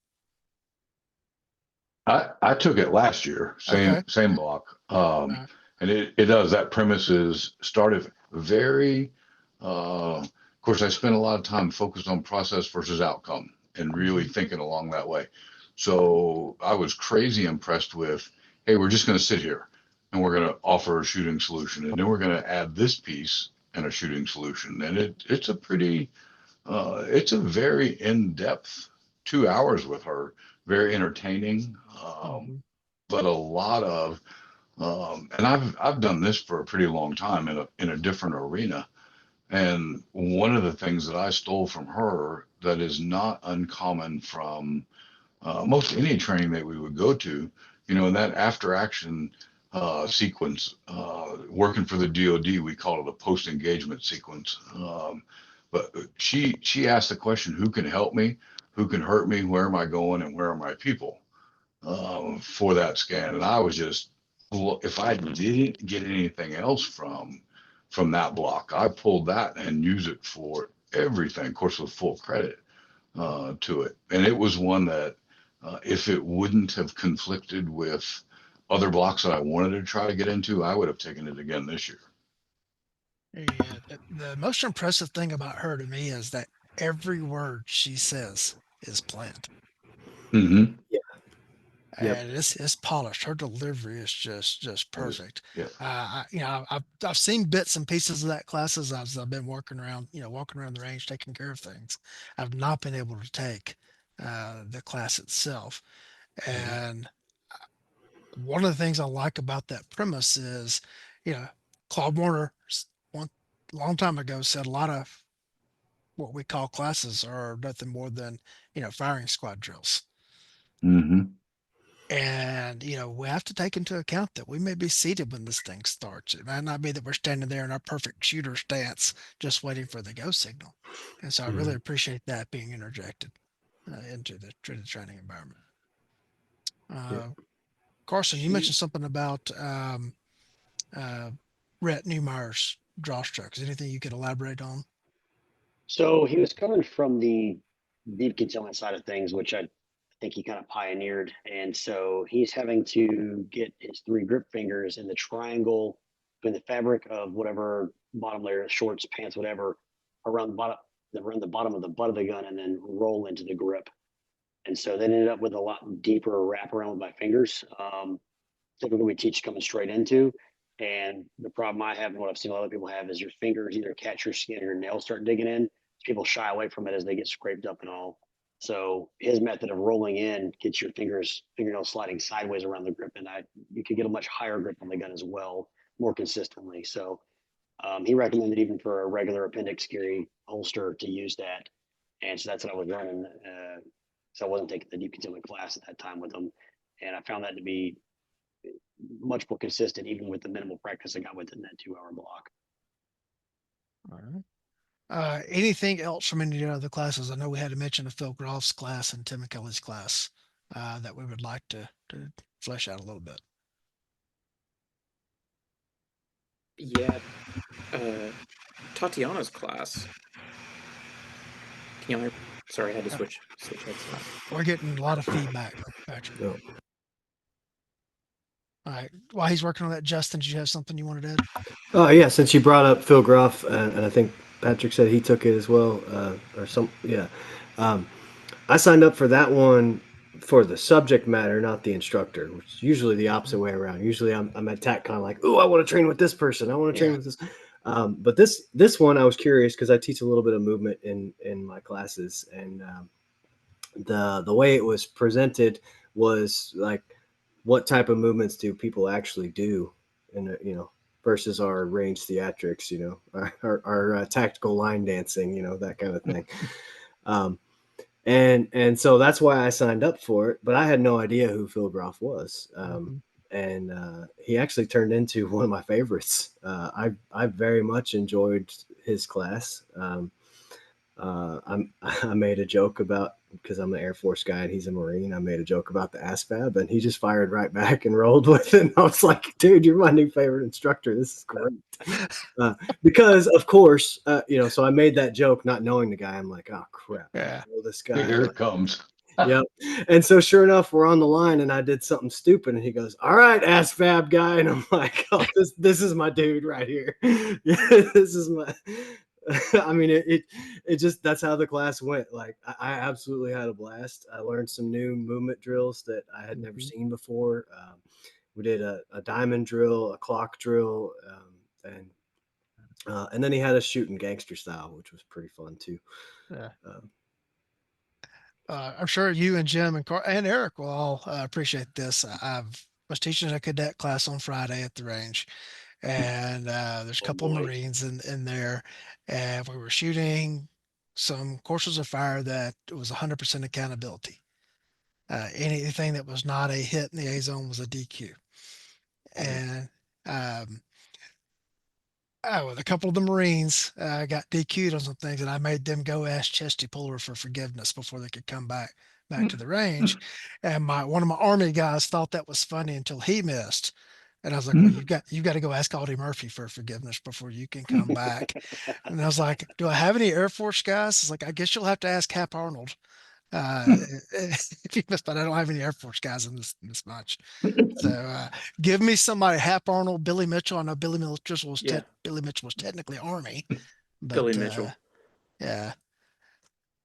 Speaker 3: I took it last year,
Speaker 1: Okay.
Speaker 3: same block,
Speaker 1: Uh,
Speaker 3: and it does that premise is started very. Of course, I spent a lot of time focused on process versus outcome and really
Speaker 1: mhm.
Speaker 3: thinking along that way. So I was crazy impressed with, hey, we're just going to sit here and we're going to offer a shooting solution, and then we're going to add this piece and a shooting solution, and it's a pretty it's a very in-depth 2 hours with her, very entertaining,
Speaker 1: Mhm.
Speaker 3: but a lot of, and I've done this for a pretty long time in a different arena. And one of the things that I stole from her that is not uncommon from most any training that we would go to, in that after action sequence, working for the DoD, we call it a post engagement sequence. But she asked the question, who can help me, who can hurt me, where am I going, and where are my people, for that scan. And I was just, well, if I didn't get anything else from that block, I pulled that and use it for everything, of course, with full credit to it. And it was one that, if it wouldn't have conflicted with other blocks that I wanted to try to get into, I would have taken it again this year.
Speaker 1: Yeah, the most impressive thing about her to me is that every word she says is planned,
Speaker 3: Mm-hmm.
Speaker 6: Yeah. Yep.
Speaker 1: and it's polished. Her delivery is just
Speaker 3: It is.
Speaker 1: perfect.
Speaker 3: Yeah.
Speaker 1: I've seen bits and pieces of that classes as I've been working around, walking around the range, taking care of things. I've not been able to take the class itself,
Speaker 3: Mm-hmm.
Speaker 1: and one of the things I like about that premise is, you know, Claude Warner one long time ago said a lot of what we call classes are nothing more than, firing squad drills.
Speaker 3: Mm-hmm.
Speaker 1: And, we have to take into account that we may be seated when this thing starts. It might not be that we're standing there in our perfect shooter stance, just waiting for the go signal. And so I really
Speaker 6: Mhm.
Speaker 1: appreciate that being interjected. into the training environment.
Speaker 6: Yeah.
Speaker 1: Carson, you mentioned something about uh, Rhett Neumeyer's draw strokes. Anything you could elaborate on?
Speaker 5: So he was coming from the deep concealment side of things, which I think he kind of pioneered. And so he's having to get his three grip fingers in the triangle between the fabric of whatever bottom layer, shorts, pants, whatever, around the bottom of the butt of the gun, and then roll into the grip. And so they ended up with a lot deeper wraparound with my fingers. Typically, we teach coming straight into. And the problem I have, and what I've seen a lot of people have, is your fingers either catch your skin or your nails start digging in. People shy away from it as they get scraped up and all. So his method of rolling in gets your fingernails sliding sideways around the grip, and you could get a much higher grip on the gun as well, more consistently. So he recommended even for a regular appendix carry holster to use that, and so that's what I was running. So I wasn't taking the deep concealment class at that time with him, and I found that to be much more consistent, even with the minimal practice I got within that 2 hour block.
Speaker 1: All right. Anything else from any of the classes? I know we had to mention Phil Groff's class and Tim McKelly's class that we would like to flesh out a little bit.
Speaker 2: Yeah, Tatiana's class. Can y'all hear? Sorry, I had to switch headsets.
Speaker 1: We're getting a lot of feedback, Patrick.
Speaker 6: No.
Speaker 1: All right. While he's working on that, Justin, did you have something you wanted to add?
Speaker 6: Oh yeah, since you brought up Phil Groff, and I think Patrick said he took it as well, or some. Yeah, um, I signed up for that one for the subject matter, not the instructor, which is usually the opposite way around. Usually, I'm at TacCon like, oh, I want to train with this person. I want to train
Speaker 1: Yeah.
Speaker 6: with this. But this one, I was curious because I teach a little bit of movement in my classes, and the way it was presented was like, what type of movements do people actually do, and versus our range theatrics, our tactical line dancing, that kind of thing. um, and so that's why I signed up for it, but I had no idea who Phil Groff was. And he actually turned into one of my favorites. I very much enjoyed his class. I made a joke about, because I'm an Air Force guy and he's a Marine. I made a joke about the ASVAB, and he just fired right back and rolled with it. And I was like, dude, you're my new favorite instructor. This is great. Because of course, so I made that joke not knowing the guy. I'm like, oh crap,
Speaker 1: Yeah.
Speaker 6: I know this guy.
Speaker 3: Here it comes.
Speaker 6: Yep. And so sure enough, we're on the line and I did something stupid and he goes, all right, ASVAB guy. And I'm like, oh, this is my dude right here. Yeah, this is my I mean, it just, that's how the class went. Like I absolutely had a blast. I learned some new movement drills that I had never seen before. We did a diamond drill, a clock drill, and then he had us shooting gangster style, which was pretty fun too.
Speaker 1: Yeah.
Speaker 6: Um,
Speaker 1: I'm sure you and Jim and Eric will all appreciate this. I was teaching a cadet class on Friday at the range, and there's a
Speaker 5: Oh
Speaker 1: couple of
Speaker 5: boy.
Speaker 1: Marines in there, and we were shooting some courses of fire that was 100% accountability. Anything that was not a hit in the A zone was a DQ, and um, a couple of the Marines got DQ'd on some things, and I made them go ask Chesty Puller for forgiveness before they could come back to the range. And one of my Army guys thought that was funny until he missed. And I was like, well, you've got to go ask Audie Murphy for forgiveness before you can come back. And I was like, do I have any Air Force guys? It's like, I guess you'll have to ask Hap Arnold. Uh, if you missed, but I don't have any Air Force guys in this bunch. So give me somebody, Hap Arnold, Billy Mitchell. I know
Speaker 2: Yeah,
Speaker 1: Billy Mitchell was technically Army, but
Speaker 2: Billy Mitchell.
Speaker 1: yeah,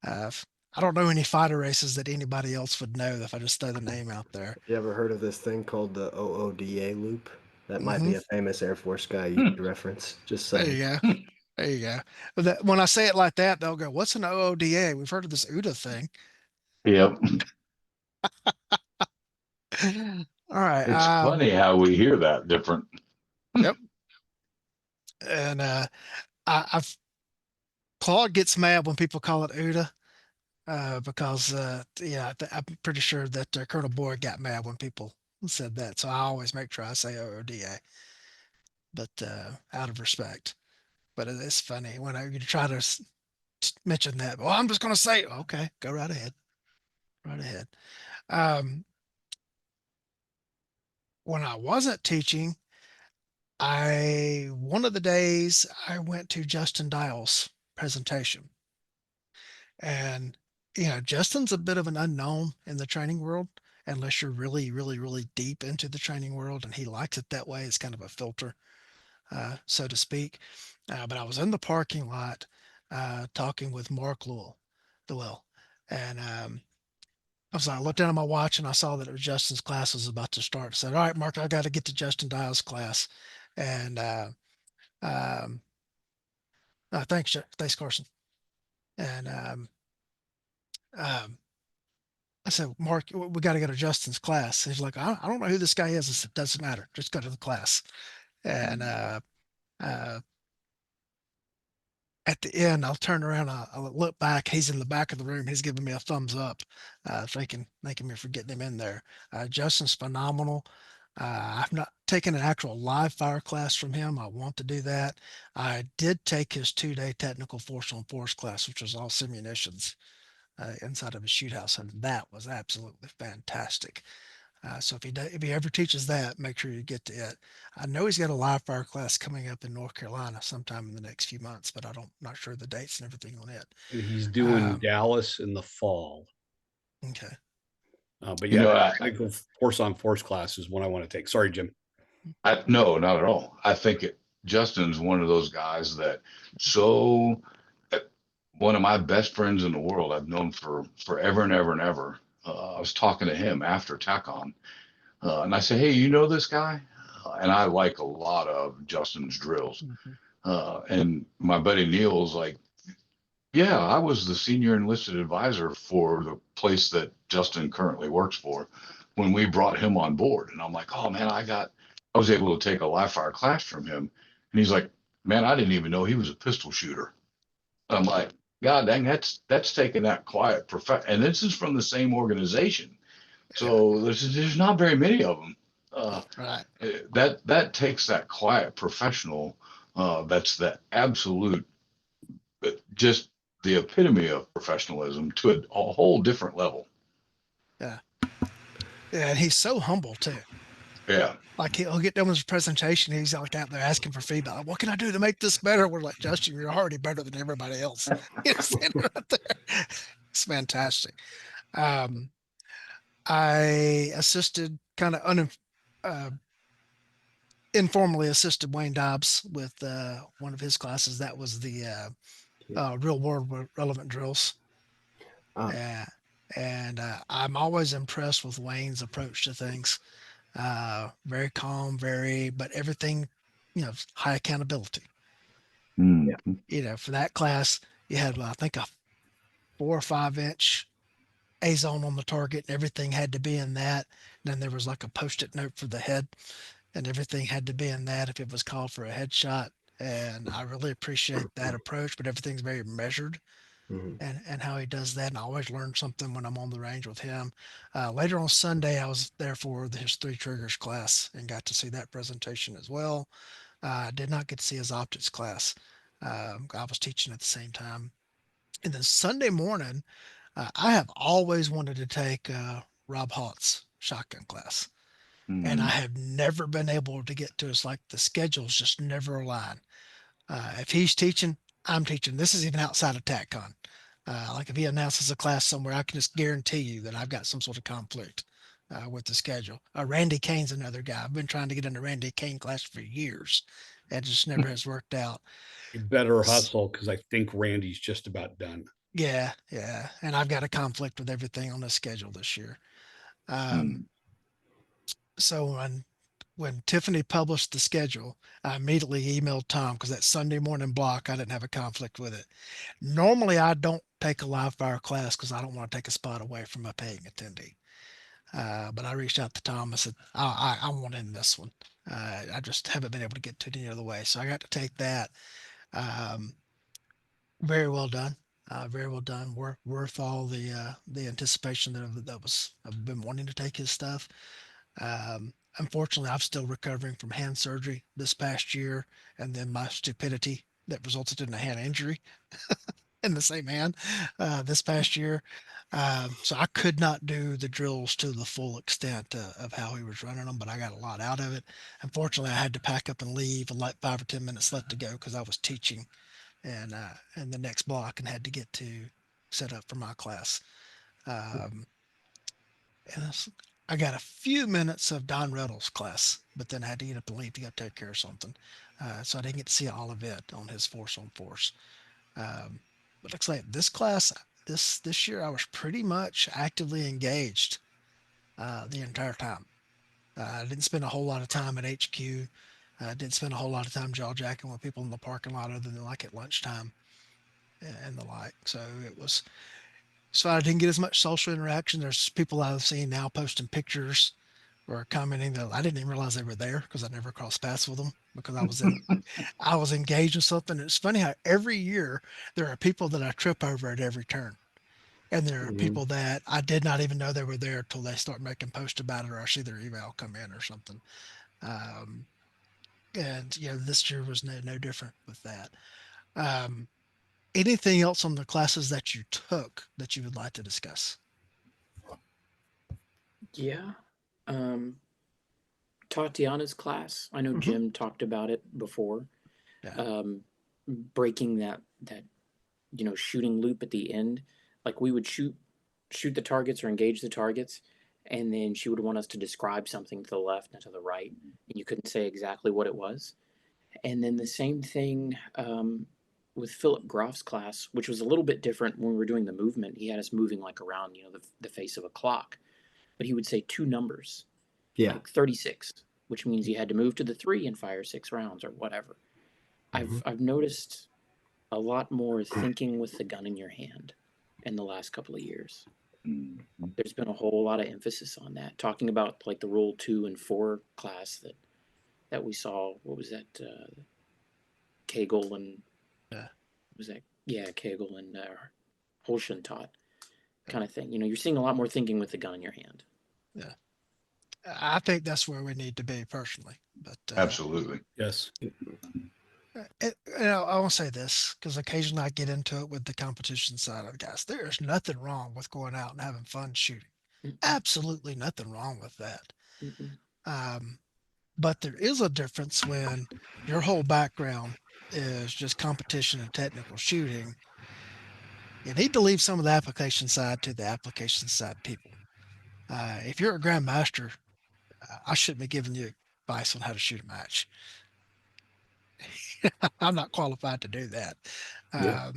Speaker 1: uh, I don't know any fighter races that anybody else would know if I just throw the name out there.
Speaker 6: You ever heard of this thing called the OODA loop? That might
Speaker 1: Hmm.
Speaker 6: be a famous Air Force guy you could reference. Just
Speaker 1: There
Speaker 6: saying.
Speaker 1: you go. There you go. But when I say it like that, they'll go, "What's an OODA? We've heard of this UDA thing."
Speaker 3: Yep.
Speaker 1: All right.
Speaker 3: It's funny how we hear that different.
Speaker 1: Yep. And I've Claude gets mad when people call it UDA. Because yeah, I'm pretty sure that Colonel Boyd got mad when people said that. So I always make sure I say OODA, but out of respect. But it's funny when you try to mention that. Well, I'm just going to say, okay, go right ahead. right ahead. Um, when I wasn't teaching, one of the days I went to Justin Dial's presentation, and Justin's a bit of an unknown in the training world unless you're really, really, really deep into the training world, and he likes it that way. It's kind of a filter, so to speak. But I was in the parking lot talking with Mark Llewell, and I looked down at my watch and I saw that it was Justin's class was about to start. I said, "All right, Mark, I got to get to Justin Dial's class." And um, thanks, Carson. And um, I said, "Mark, we got to go to Justin's class." He's like, "I don't know who this guy is." I said, "Doesn't matter. Just go to the class." And uh, at the end, I'll turn around, I'll look back. He's in the back of the room. He's giving me a thumbs up, thanking me for getting him in there. Justin's phenomenal. I've not taken an actual live fire class from him. I want to do that. I did take his 2-day technical force on force class, which was all simunitions inside of a shoot house, and that was absolutely fantastic. So if he ever teaches that, make sure you get to it. I know he's got a live fire class coming up in North Carolina sometime in the next few months, but not sure the dates and everything on it.
Speaker 4: And he's doing
Speaker 1: Um,
Speaker 4: Dallas in the fall.
Speaker 1: okay.
Speaker 4: But
Speaker 3: You
Speaker 4: yeah,
Speaker 3: know,
Speaker 4: that technical force on force class is one I want to take. Sorry, Jim.
Speaker 3: no, not at all. I think Justin's one of those guys that so uh, one of my best friends in the world. I've known for forever and ever and ever. I was talking to him after TacCon, and I said, "Hey, you know this guy?" And I like a lot of Justin's drills.
Speaker 1: Mhm.
Speaker 3: And my buddy Neil's like, "Yeah, I was the senior enlisted advisor for the place that Justin currently works for when we brought him on board." And I'm like, "Oh man, I was able to take a live fire class from him." And he's like, "Man, I didn't even know he was a pistol shooter." I'm like, "God dang, that's taking that quiet and this is from the same organization.
Speaker 1: Yeah.
Speaker 3: So there's not very many of them. Uh,
Speaker 1: Right.
Speaker 3: that takes that quiet professional. That's the absolute, just the epitome of professionalism to a whole different level."
Speaker 1: Yeah. Yeah. And he's so humble too.
Speaker 3: Yeah.
Speaker 1: Like he'll get done with his presentation. He's like out there asking for feedback. Like, what can I do to make this better? We're like, Justin, you're already better than everybody else. He's standing right there. It's fantastic. Um, I assisted kind of uh, informally assisted Wayne Dobbs with one of his classes. That was the real world relevant drills.
Speaker 6: Ah,
Speaker 1: Uh, and I'm always impressed with Wayne's approach to things. Very calm, but everything, high accountability.
Speaker 3: Mm.
Speaker 6: yeah.
Speaker 1: For that class, you had, I think, a 4 or 5 inch A zone on the target, and everything had to be in that. And then there was like a post-it note for the head, and everything had to be in that if it was called for a headshot. And I really appreciate that approach, but everything's very measured
Speaker 6: Mhm.
Speaker 1: and how he does that. And I always learn something when I'm on the range with him. Later on Sunday, I was there for his 3 triggers class and got to see that presentation as well. I did not get to see his optics class. I was teaching at the same time. And then Sunday morning, I have always wanted to take Rob Holt's shotgun class, and I
Speaker 3: Mm.
Speaker 1: have never been able to get to. It's like the schedules just never align. If he's teaching, I'm teaching. This is even outside of TacCon. Like if he announces a class somewhere, I can just guarantee you that I've got some sort of conflict with the schedule. Randy Kane's another guy. I've been trying to get into Randy Kane class for years. It just never has worked out.
Speaker 4: You better hustle because I think Randy's just about done.
Speaker 1: Yeah, yeah. And I've got a conflict with everything on the schedule this year. Um,
Speaker 3: Mm.
Speaker 1: so when Tiffany published the schedule, I immediately emailed Tom because that Sunday morning block, I didn't have a conflict with it. Normally, I don't take a live fire class because I don't want to take a spot away from a paying attendee. But I reached out to Tom. I said, I want in this one. I just haven't been able to get to it any other way. So I got to take that. Um, very well done. Very well done. Worth all the anticipation I've been wanting to take his stuff. Unfortunately, I'm still recovering from hand surgery this past year, and then my stupidity that resulted in a hand injury in the same hand this past year. So I could not do the drills to the full extent of how he was running them, but I got a lot out of it. Unfortunately, I had to pack up and leave and like 5 or 10 minutes left to go because I was teaching and the next block and had to get to set up for my class. Um, and I got a few minutes of Don Reynolds' class, but then I had to get up and leave to go take care of something. So I didn't get to see all of it on his force on force. Um, but looks like this class, this year, I was pretty much actively engaged the entire time. I didn't spend a whole lot of time at HQ. I didn't spend a whole lot of time jaw jacking with people in the parking lot other than like at lunchtime and the like. So I didn't get as much social interaction. There's people I've seen now posting pictures or commenting that I didn't even realize they were there because I never crossed paths with them because I was engaged in something. It's funny how every year there are people that I trip over at every turn. And there are
Speaker 6: Mhm.
Speaker 1: people that I did not even know they were there until they start making posts about it or I see their email come in or something. Um, and this year was no different with that. Um, Anything else on the classes that you took that you would like to discuss?
Speaker 2: Yeah. Um, Tatiana's class. I know
Speaker 1: Hmm.
Speaker 2: Jim talked about it before.
Speaker 1: Yeah.
Speaker 2: Um, Breaking that shooting loop at the end. Like we would shoot the targets or engage the targets, and then she would want us to describe something to the left and to the right, and you couldn't say exactly what it was. And then the same thing with Philip Groff's class, which was a little bit different when we were doing the movement. He had us moving like around, the face of a clock, but he would say two numbers,
Speaker 6: Yeah.
Speaker 2: like 36, which means you had to move to the 3 and fire 6 rounds or whatever.
Speaker 6: Mhm.
Speaker 2: I've noticed a lot more thinking with the gun in your hand in the last couple of years.
Speaker 3: Mhm.
Speaker 2: There's been a whole lot of emphasis on that, talking about like the rule 2 and 4 class that we saw. What was that? Kegel and
Speaker 1: Yeah.
Speaker 2: was that? Yeah, Kegel and Holschen taught
Speaker 1: Yeah.
Speaker 2: kind of thing. You're seeing a lot more thinking with the gun in your hand.
Speaker 1: Yeah. I think that's where we need to be personally. But
Speaker 3: Absolutely.
Speaker 4: Yes.
Speaker 1: I want to say this because occasionally I get into it with the competition side of the guys. There is nothing wrong with going out and having fun shooting.
Speaker 2: Mm-mm,
Speaker 1: Absolutely nothing wrong with that.
Speaker 2: mm-mm.
Speaker 1: Um, but there is a difference when your whole background is just competition and technical shooting. You need to leave some of the application side to the application side people. If you're a grandmaster, I shouldn't be giving you advice on how to shoot a match. I'm not qualified to do that.
Speaker 6: Yeah.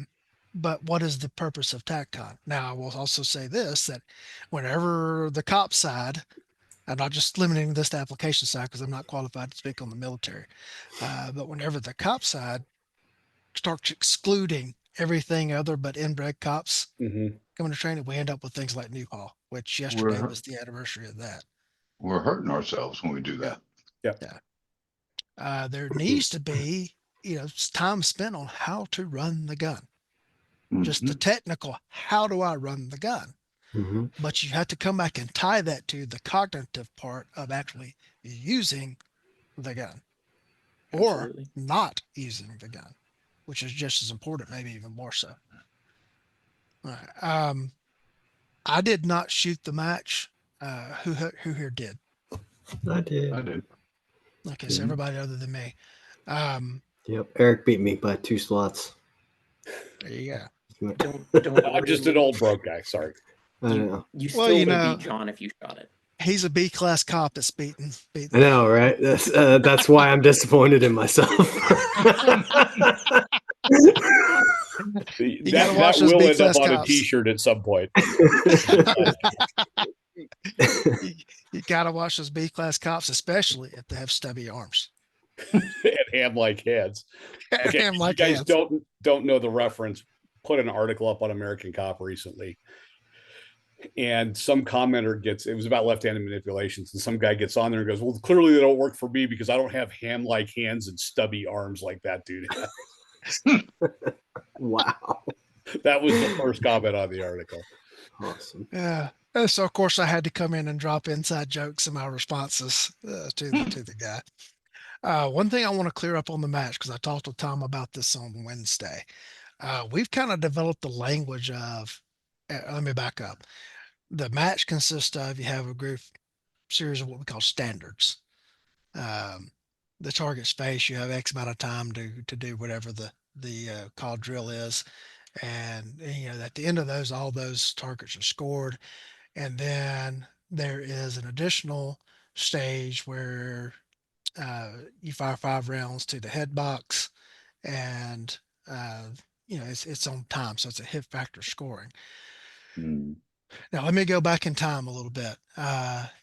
Speaker 1: But what is the purpose of TacCon? Now, I will also say this that whenever the cop side, I'm not just limiting this to application side because I'm not qualified to speak on the military, but whenever the cop side starts excluding everything other but inbred cops
Speaker 4: Hmm.
Speaker 1: coming to training, we end up with things like Newhall, which yesterday
Speaker 3: We're
Speaker 1: was the anniversary of that.
Speaker 3: we're hurting ourselves when we do
Speaker 1: Yeah,
Speaker 3: that.
Speaker 4: Yeah.
Speaker 1: yeah. There needs to be, time spent on how to run the gun, just the
Speaker 3: Mhm.
Speaker 1: technical, how do I run the gun?
Speaker 6: Mhm.
Speaker 1: But you have to come back and tie that to the cognitive part of actually using the gun or
Speaker 2: Absolutely.
Speaker 1: not using the gun, which is just as important, maybe even more so. All right. I did not shoot the match. Who here did?
Speaker 6: I did.
Speaker 3: I did.
Speaker 1: Okay, so
Speaker 3: Mhm.
Speaker 1: everybody other than me. Um,
Speaker 6: Yep. Eric beat me by 2 slots.
Speaker 1: there you go.
Speaker 2: Don't
Speaker 4: I'm
Speaker 2: worry,
Speaker 4: just an
Speaker 2: Lee.
Speaker 4: old broke guy. Sorry.
Speaker 6: I
Speaker 2: You
Speaker 6: know.
Speaker 2: you
Speaker 1: Well,
Speaker 2: still would have beat John if you shot it.
Speaker 1: he's a B class cop that's beaten.
Speaker 6: I know, right? That's why I'm disappointed in myself.
Speaker 1: You got to
Speaker 4: That
Speaker 1: watch those
Speaker 4: will
Speaker 1: B
Speaker 4: end up
Speaker 1: class
Speaker 4: on a
Speaker 1: cops.
Speaker 4: T-shirt at some point.
Speaker 1: you, you got to watch those B class cops, especially if they have stubby arms
Speaker 4: And ham like hands. Okay,
Speaker 1: and
Speaker 4: if you
Speaker 1: like
Speaker 4: guys
Speaker 1: hands.
Speaker 4: don't know the reference, put an article up on American Cop recently, and some commenter it was about left-handed manipulations, and some guy gets on there and goes, "Well, clearly they don't work for me because I don't have ham-like hands and stubby arms like that dude."
Speaker 6: Wow.
Speaker 4: That was the first comment on the article.
Speaker 6: Awesome.
Speaker 1: Yeah. So of course I had to come in and drop inside jokes in my responses to the guy. One thing I want to clear up on the match because I talked to Tom about this on Wednesday. We've kind of developed the language of let me back up. The match consists of you have a group series of what we call standards. Um, the target space, you have X amount of time to do whatever the call drill is, and at the end of those, all those targets are scored, and then there is an additional stage where you fire 5 rounds to the head box, and uh, it's on time, so it's a hit factor scoring.
Speaker 3: Mm.
Speaker 1: Now let me go back in time a little bit.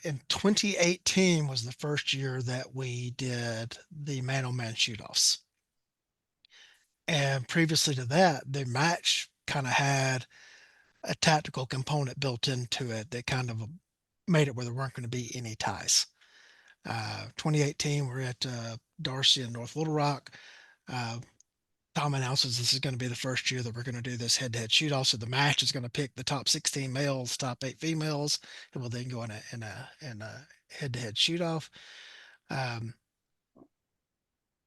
Speaker 1: In 2018 was the first year that we did the man-on-man shoot-offs, and previously to that, the match kind of had a tactical component built into it that kind of made it where there weren't going to be any ties. 2018, we're at Darcy and North Little Rock. Uh, Tom announces this is going to be the first year that we're going to do this head-to-head shoot-off. So the match is going to pick the top 16 males, top 8 females, and we'll then go in a head-to-head shoot-off. Um,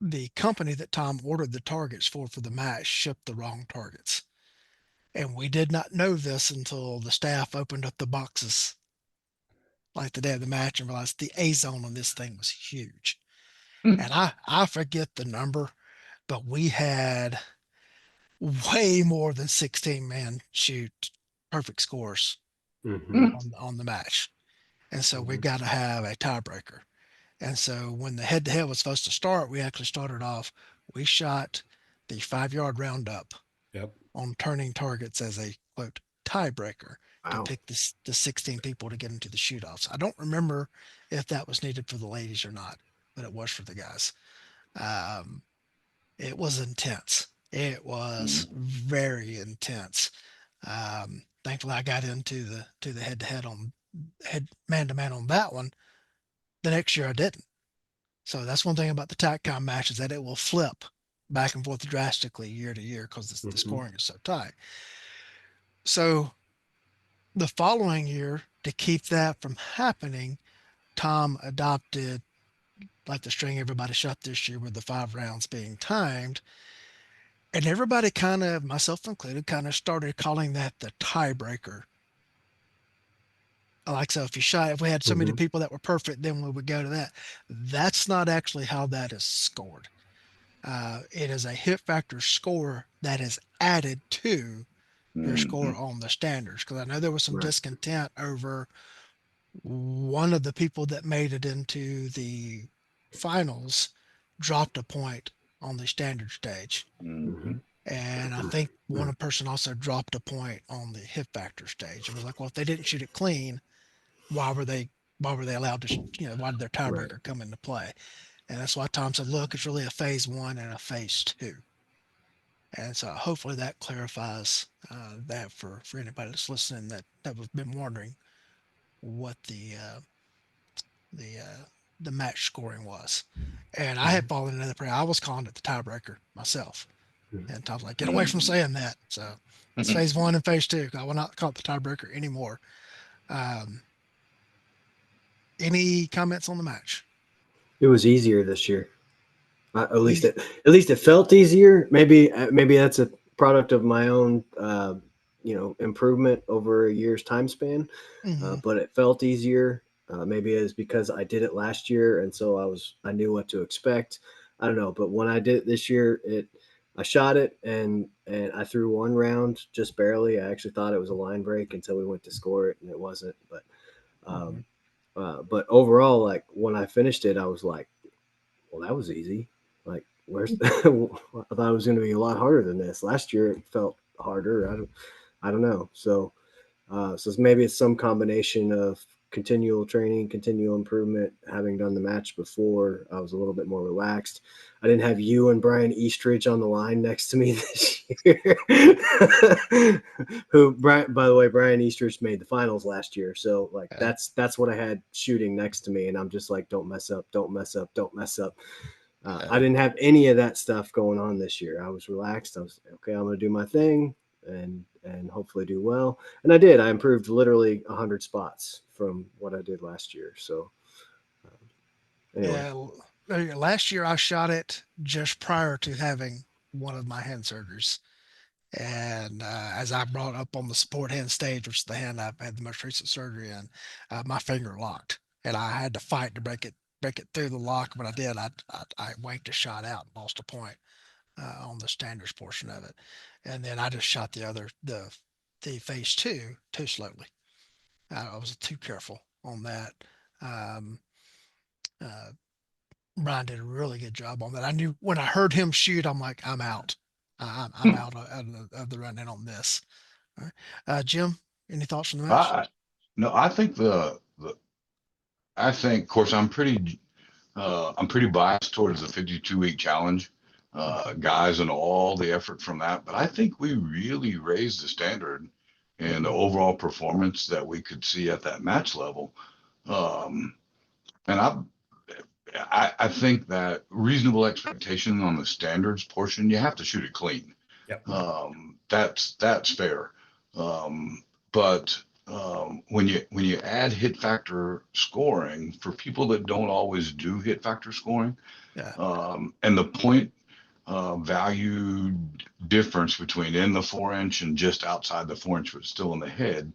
Speaker 1: the company that Tom ordered the targets for the match shipped the wrong targets, and we did not know this until the staff opened up the boxes like the day of the match and realized the A zone on this thing was huge. And I forget the number, but we had way more than 16 man shoot perfect scores
Speaker 6: Mm-hmm.
Speaker 1: on the match. And so we've
Speaker 6: Mm-hmm.
Speaker 1: got to have a tiebreaker. And so when the head to head was supposed to start, we actually started off, we shot the 5 yard roundup
Speaker 4: Yep.
Speaker 1: on turning targets as a quote tiebreaker to
Speaker 6: Wow.
Speaker 1: pick the 16 people to get into the shoot offs. I don't remember if that was needed for the ladies or not, but it was for the guys. Um, it was intense. It was
Speaker 3: Mm.
Speaker 1: very intense. Thankfully, I got into the head to head on head man to man on that one. The next year, I didn't. So that's one thing about the TacCon match is that it will flip back and forth drastically year to year because the
Speaker 6: Mm-hmm.
Speaker 1: scoring is so tight. So the following year, to keep that from happening, Tom adopted like the string everybody shot this year with the 5 rounds being timed. And everybody kind of, myself included, kind of started calling that the tiebreaker. Like, so if we had so many
Speaker 6: Mm-hmm.
Speaker 1: people that were perfect, then we would go to that. That's not actually how that is scored. It is a hit factor score that is added to your score
Speaker 3: Mm.
Speaker 1: on the standards. Because I know there was some
Speaker 6: Right.
Speaker 1: discontent over one of the people that made it into the finals dropped a point on the standard stage.
Speaker 6: Mm-hmm.
Speaker 3: Mm.
Speaker 1: And I think one person also dropped a point on the hit factor stage. It was like, well, if they didn't shoot it clean, why were they allowed to, why did their
Speaker 6: Right.
Speaker 1: tiebreaker come into play? And that's why Tom said, look, it's really a phase one and a phase two. And so hopefully that clarifies that for anybody that's listening that have been wondering what the the match scoring was. And I had fallen into the prayer. I was calling it the tiebreaker myself.
Speaker 6: Mm-hmm.
Speaker 1: And Tom's like, get away from
Speaker 3: Mm.
Speaker 1: saying that. So it's
Speaker 3: Mm.
Speaker 1: phase one and phase two. I will not call it the tiebreaker anymore. Um, any comments on the match?
Speaker 6: It was easier this year.
Speaker 1: Easy.
Speaker 6: At least it felt easier. Maybe that's a product of my own improvement over a year's time span.
Speaker 1: Mm-hmm.
Speaker 6: But it felt easier. Maybe it's because I did it last year, and so I knew what to expect. I don't know, but when I did it this year, I shot it and I threw one round just barely. I actually thought it was a line break until we went to score it, and it wasn't.
Speaker 1: Mm-hmm.
Speaker 6: But overall, like when I finished it, I was like, well, that was easy. Like, where's I thought it was going to be a lot harder than this. Last year it felt harder. I don't know. So maybe it's some combination of continual training, continual improvement. Having done the match before, I was a little bit more relaxed. I didn't have you and Brian Eastridge on the line next to me this year. By the way, Brian Eastridge made the finals last year. So like
Speaker 1: Okay.
Speaker 6: that's what I had shooting next to me, and I'm just like, don't mess up, don't mess up, don't mess up. I
Speaker 1: Okay.
Speaker 6: didn't have any of that stuff going on this year. I was relaxed. I was okay. I'm going to do my thing and hopefully do well. And I did. I improved literally 100 spots from what I did last year. So anyway,
Speaker 1: Yeah. Last year I shot it just prior to having one of my hand surgeries. And as I brought up on the support hand stage, which is the hand I've had the most recent surgery in, my finger locked, and I had to fight to break it through the lock. When I did, I wanked a shot out and lost a point on the standards portion of it, and then I just shot the phase two too slowly. I was too careful on that. Um, uh, Brian did a really good job on that. I knew when I heard him shoot, I'm like, I'm out. I'm out of the running on this. All right. Jim, any thoughts on the match?
Speaker 3: I no, I think I think, of course, I'm pretty biased towards the 52-week challenge, guys, and all the effort from that. But I think we really raised the standard and the overall performance that we could see at that match level. Um, and I think that reasonable expectation on the standards portion, you have to shoot it clean.
Speaker 4: Yep.
Speaker 3: That's fair. But when you add hit factor scoring for people that don't always do hit factor scoring,
Speaker 1: Yeah.
Speaker 3: and the point value difference between in the 4 inch and just outside the 4 inch, but still in the head,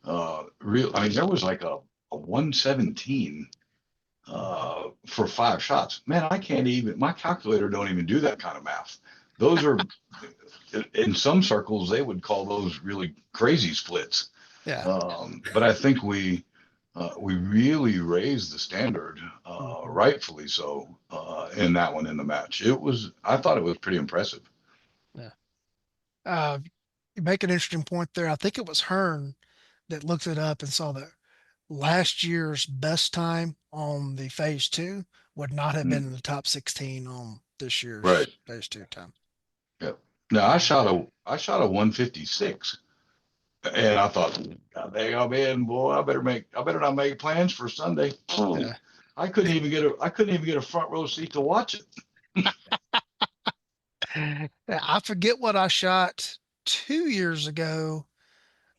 Speaker 3: I mean, there was like a 117 for 5 shots. Man, I can't even, my calculator don't even do that kind of math. Those are, in some circles, they would call those really crazy splits.
Speaker 1: Yeah.
Speaker 3: But I think we really raised the standard, rightfully so, in that one in the match. I thought it was pretty impressive.
Speaker 1: Yeah. You make an interesting point there. I think it was Hearn that looked it up and saw that last year's best time on the phase two would not have been
Speaker 3: Mm,
Speaker 1: in the top 16 on this
Speaker 3: right.
Speaker 1: year's phase two time.
Speaker 3: Yep. Now
Speaker 1: Uh,
Speaker 3: I shot a 156, and I thought, God dang, I'm in, boy. I better not make plans for Sunday.
Speaker 1: yeah.
Speaker 3: I couldn't even get a front row seat to watch it.
Speaker 1: I forget what I shot 2 years ago.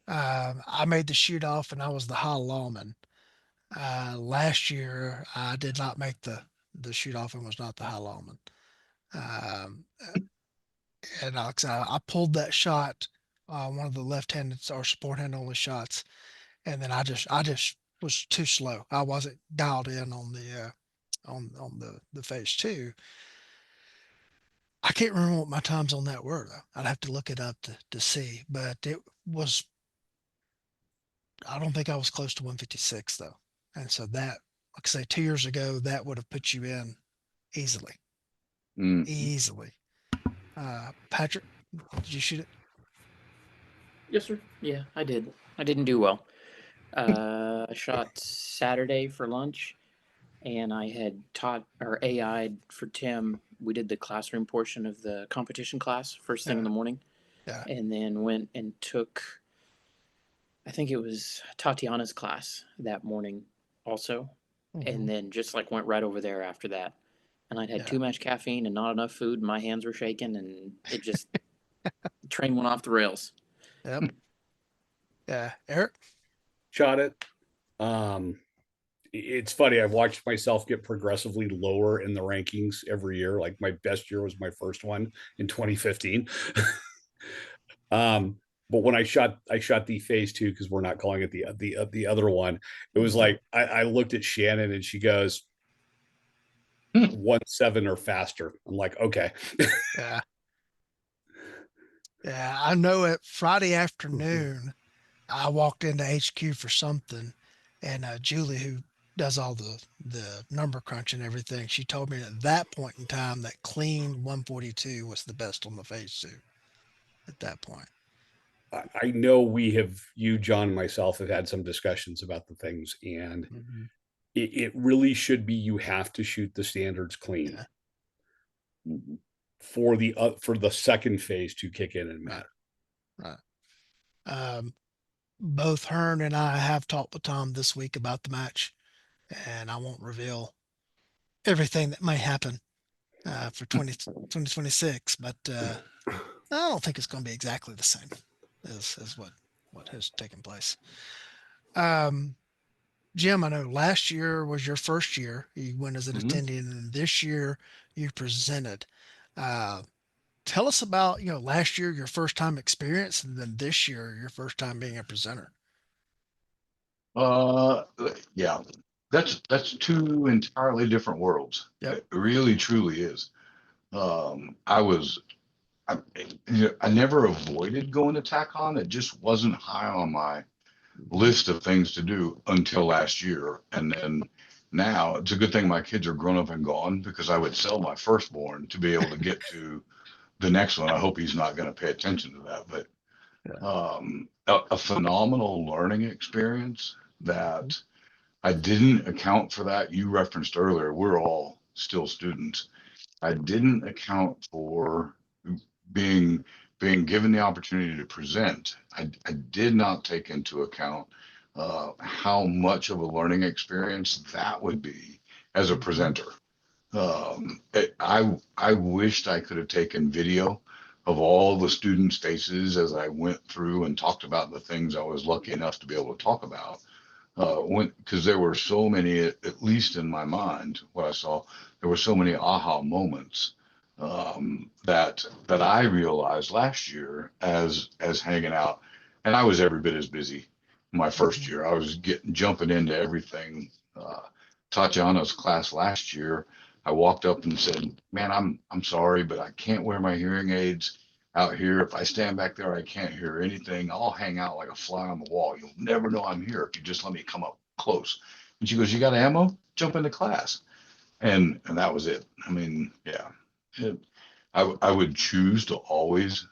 Speaker 1: I made the shoot off and I was the high lawman. Last year, I did not make the shoot off and was not the high lawman. Um, and Alex, I pulled that shot, one of the left-handed or support hand only shots, and then I just was too slow. I wasn't dialed in on on the phase two. I can't remember what my times on that were though. I'd have to look it up to see, but it was. I don't think I was close to 156 though, and so that, like I say, 2 years ago, that would have put you in easily,
Speaker 3: Mm.
Speaker 1: easily. Patrick, did you shoot it?
Speaker 2: Yes, sir. Yeah, I did. I didn't do well. I shot Saturday for lunch, and I had taught or AI'd for Tim. We did the classroom portion of the competition class first thing in
Speaker 1: Yeah,
Speaker 2: the morning,
Speaker 1: yeah.
Speaker 2: and then went and took, I think it was Tatiana's class that morning also,
Speaker 1: Hmm.
Speaker 2: and then just like went right over there after that. And I'd had
Speaker 1: Yeah.
Speaker 2: too much caffeine and not enough food, and my hands were shaking, and it just train went off the rails.
Speaker 1: Yep. Yeah. Eric?
Speaker 4: Shot it. Um, it's funny. I've watched myself get progressively lower in the rankings every year. Like my best year was my first one in 2015. But when I shot the phase two, because we're not calling it the other one. It was
Speaker 1: Mhm.
Speaker 4: like I looked at Shannon and she goes 1.7 or faster. I'm like, okay.
Speaker 1: Yeah. Yeah. I know it Friday afternoon, I walked into HQ for something, and Julie, who does all the number crunch and everything, she told me at that point in time that clean 142 was the best on the phase two at that point.
Speaker 4: I know you, John, and myself have had some discussions about the things, and
Speaker 1: Mhm.
Speaker 4: it really should be you have to shoot the standards clean
Speaker 1: Yeah.
Speaker 3: Mhm.
Speaker 4: for the second phase to kick in and
Speaker 1: Right.
Speaker 4: matter.
Speaker 1: Right. Um, Both Hearn and I have talked with Tom this week about the match, and I won't reveal everything that may happen for 2026, but I don't think it's going to be exactly the same as what has taken place. Um, Jim, I know last year was your first year. You went as an
Speaker 3: Mhm.
Speaker 1: attendee, and then this year you presented. Uh, tell us about, last year, your first time experience, and then this year, your first time being a presenter.
Speaker 3: Uh, yeah, that's two entirely different worlds.
Speaker 1: Yep.
Speaker 3: It really truly is. I was I never avoided going to TacCon. It just wasn't high on my list of things to do until last year. And then now it's a good thing my kids are grown up and gone, because I would sell my firstborn to be able to get to the next one. I hope he's not going to pay attention to that, but
Speaker 1: Yeah.
Speaker 3: a phenomenal learning experience
Speaker 1: Mhm.
Speaker 3: that I didn't account for. That you referenced earlier, we're all still students. I didn't account for being being given the opportunity to present. I did not take into account how much of a learning experience that would be as a
Speaker 1: Mhm.
Speaker 3: presenter. I wished I could have taken video of all the students' faces as I went through and talked about the things I was lucky enough to be able to talk about. Because there were so many, at least in my mind, what I saw, there were so many aha moments that I realized last year as hanging out, and I was every bit as busy. My first
Speaker 1: Mhm.
Speaker 3: year, I was jumping into everything. Tatiana's class last year, I walked up and said, "Man, I'm sorry, but I can't wear my hearing aids out here. If I stand back there, I can't hear anything. I'll hang out like a fly on the wall. You'll never know I'm here if you just let me come up close." And she goes, "You got ammo? Jump into class." And that was it. I mean, yeah, it, I would choose to always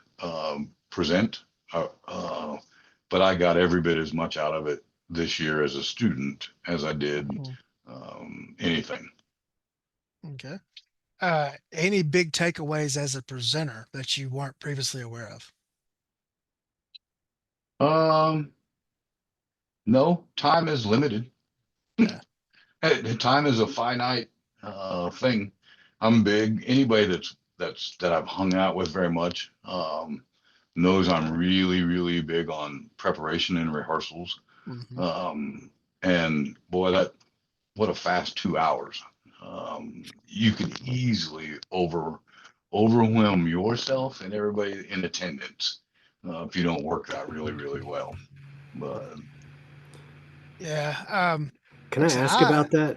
Speaker 3: present, but I got every bit as much out of it this year as a student as I did
Speaker 1: Mhm.
Speaker 3: anything.
Speaker 1: Okay. Any big takeaways as a presenter that you weren't previously aware of?
Speaker 3: Um, no, time is limited.
Speaker 1: Yeah.
Speaker 3: Time is a finite thing. I'm big. Anybody that I've hung out with very much knows I'm really, really big on preparation and rehearsals.
Speaker 1: Hmm.
Speaker 3: Um, and boy, that what a fast 2 hours. You can easily overwhelm yourself and everybody in attendance if you don't work that really, really well. But
Speaker 1: Yeah.
Speaker 6: Can
Speaker 1: Like
Speaker 6: I
Speaker 1: I said,
Speaker 6: ask about that?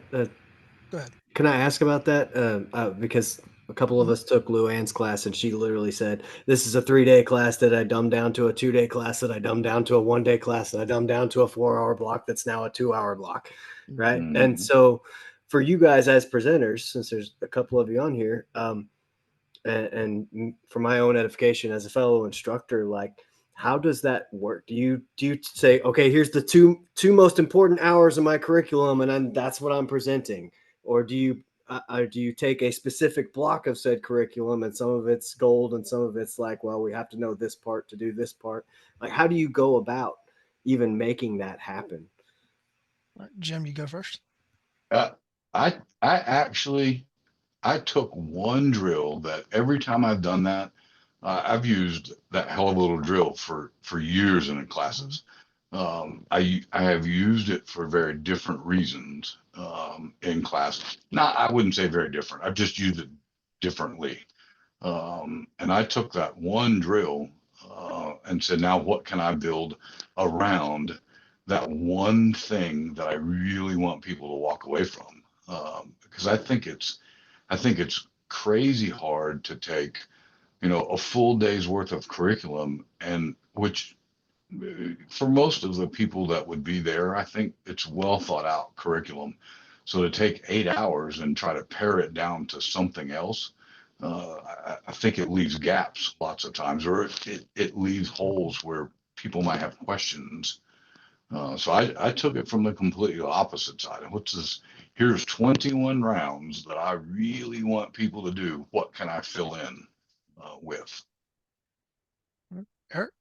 Speaker 1: go ahead.
Speaker 6: Can I ask about that? Because a couple of
Speaker 1: Mhm.
Speaker 6: us took Luann's class, and she literally said, "This is a 3-day class that I dumbed down to a 2-day class that I dumbed down to a 1-day class that I dumbed down to a 4-hour block that's now a 2-hour block." Right.
Speaker 1: Mhm.
Speaker 6: And
Speaker 3: mm,
Speaker 6: so, for you guys as presenters, since there's a couple of you on here, and for my own edification as a fellow instructor, like, how does that work? Do you say, okay, here's the two most important hours of my curriculum, and that's what I'm presenting, or do you take a specific block of said curriculum, and some of it's gold and some of it's like, well, we have to know this part to do this part? Like, how do you go about even making that happen?
Speaker 1: Jim, you go first.
Speaker 3: uh, I actually I took one drill that every time I've done that, I've used that hell of a little drill for years in
Speaker 1: Mhm.
Speaker 3: classes. I have used it for very different reasons in class. Not I wouldn't say very different. I've just used it differently. And I took that one drill and said, now what can I build around that one thing that I really want people to walk away from? Because I think it's crazy hard to take, a full day's worth of curriculum, and which for most of the people that would be there, I think it's well thought out curriculum. So to take 8 hours and try to pare it down to something else, I think it leaves gaps lots of times, or it leaves
Speaker 1: Mhm.
Speaker 3: holes where people might have questions. So I took it from the completely opposite side. What's this? Here's 21 rounds that I really want people to do. What can I fill in with?
Speaker 1: Eric?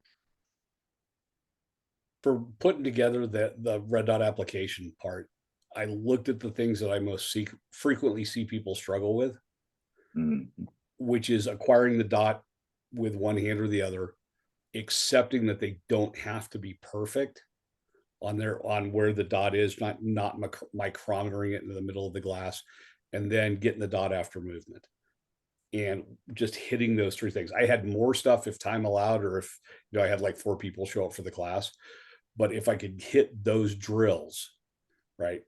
Speaker 4: For putting together the red dot application part, I looked at the things that I frequently see people struggle with,
Speaker 3: Mm,
Speaker 4: which is acquiring the dot with one hand or the other, accepting that they don't have to be perfect on where the dot is, not micrometering it into the middle of the glass, and then getting the dot after movement. and just hitting those three things. I had more stuff if time allowed, or if I had like 4 people show up for the class. But if I could hit those drills, right,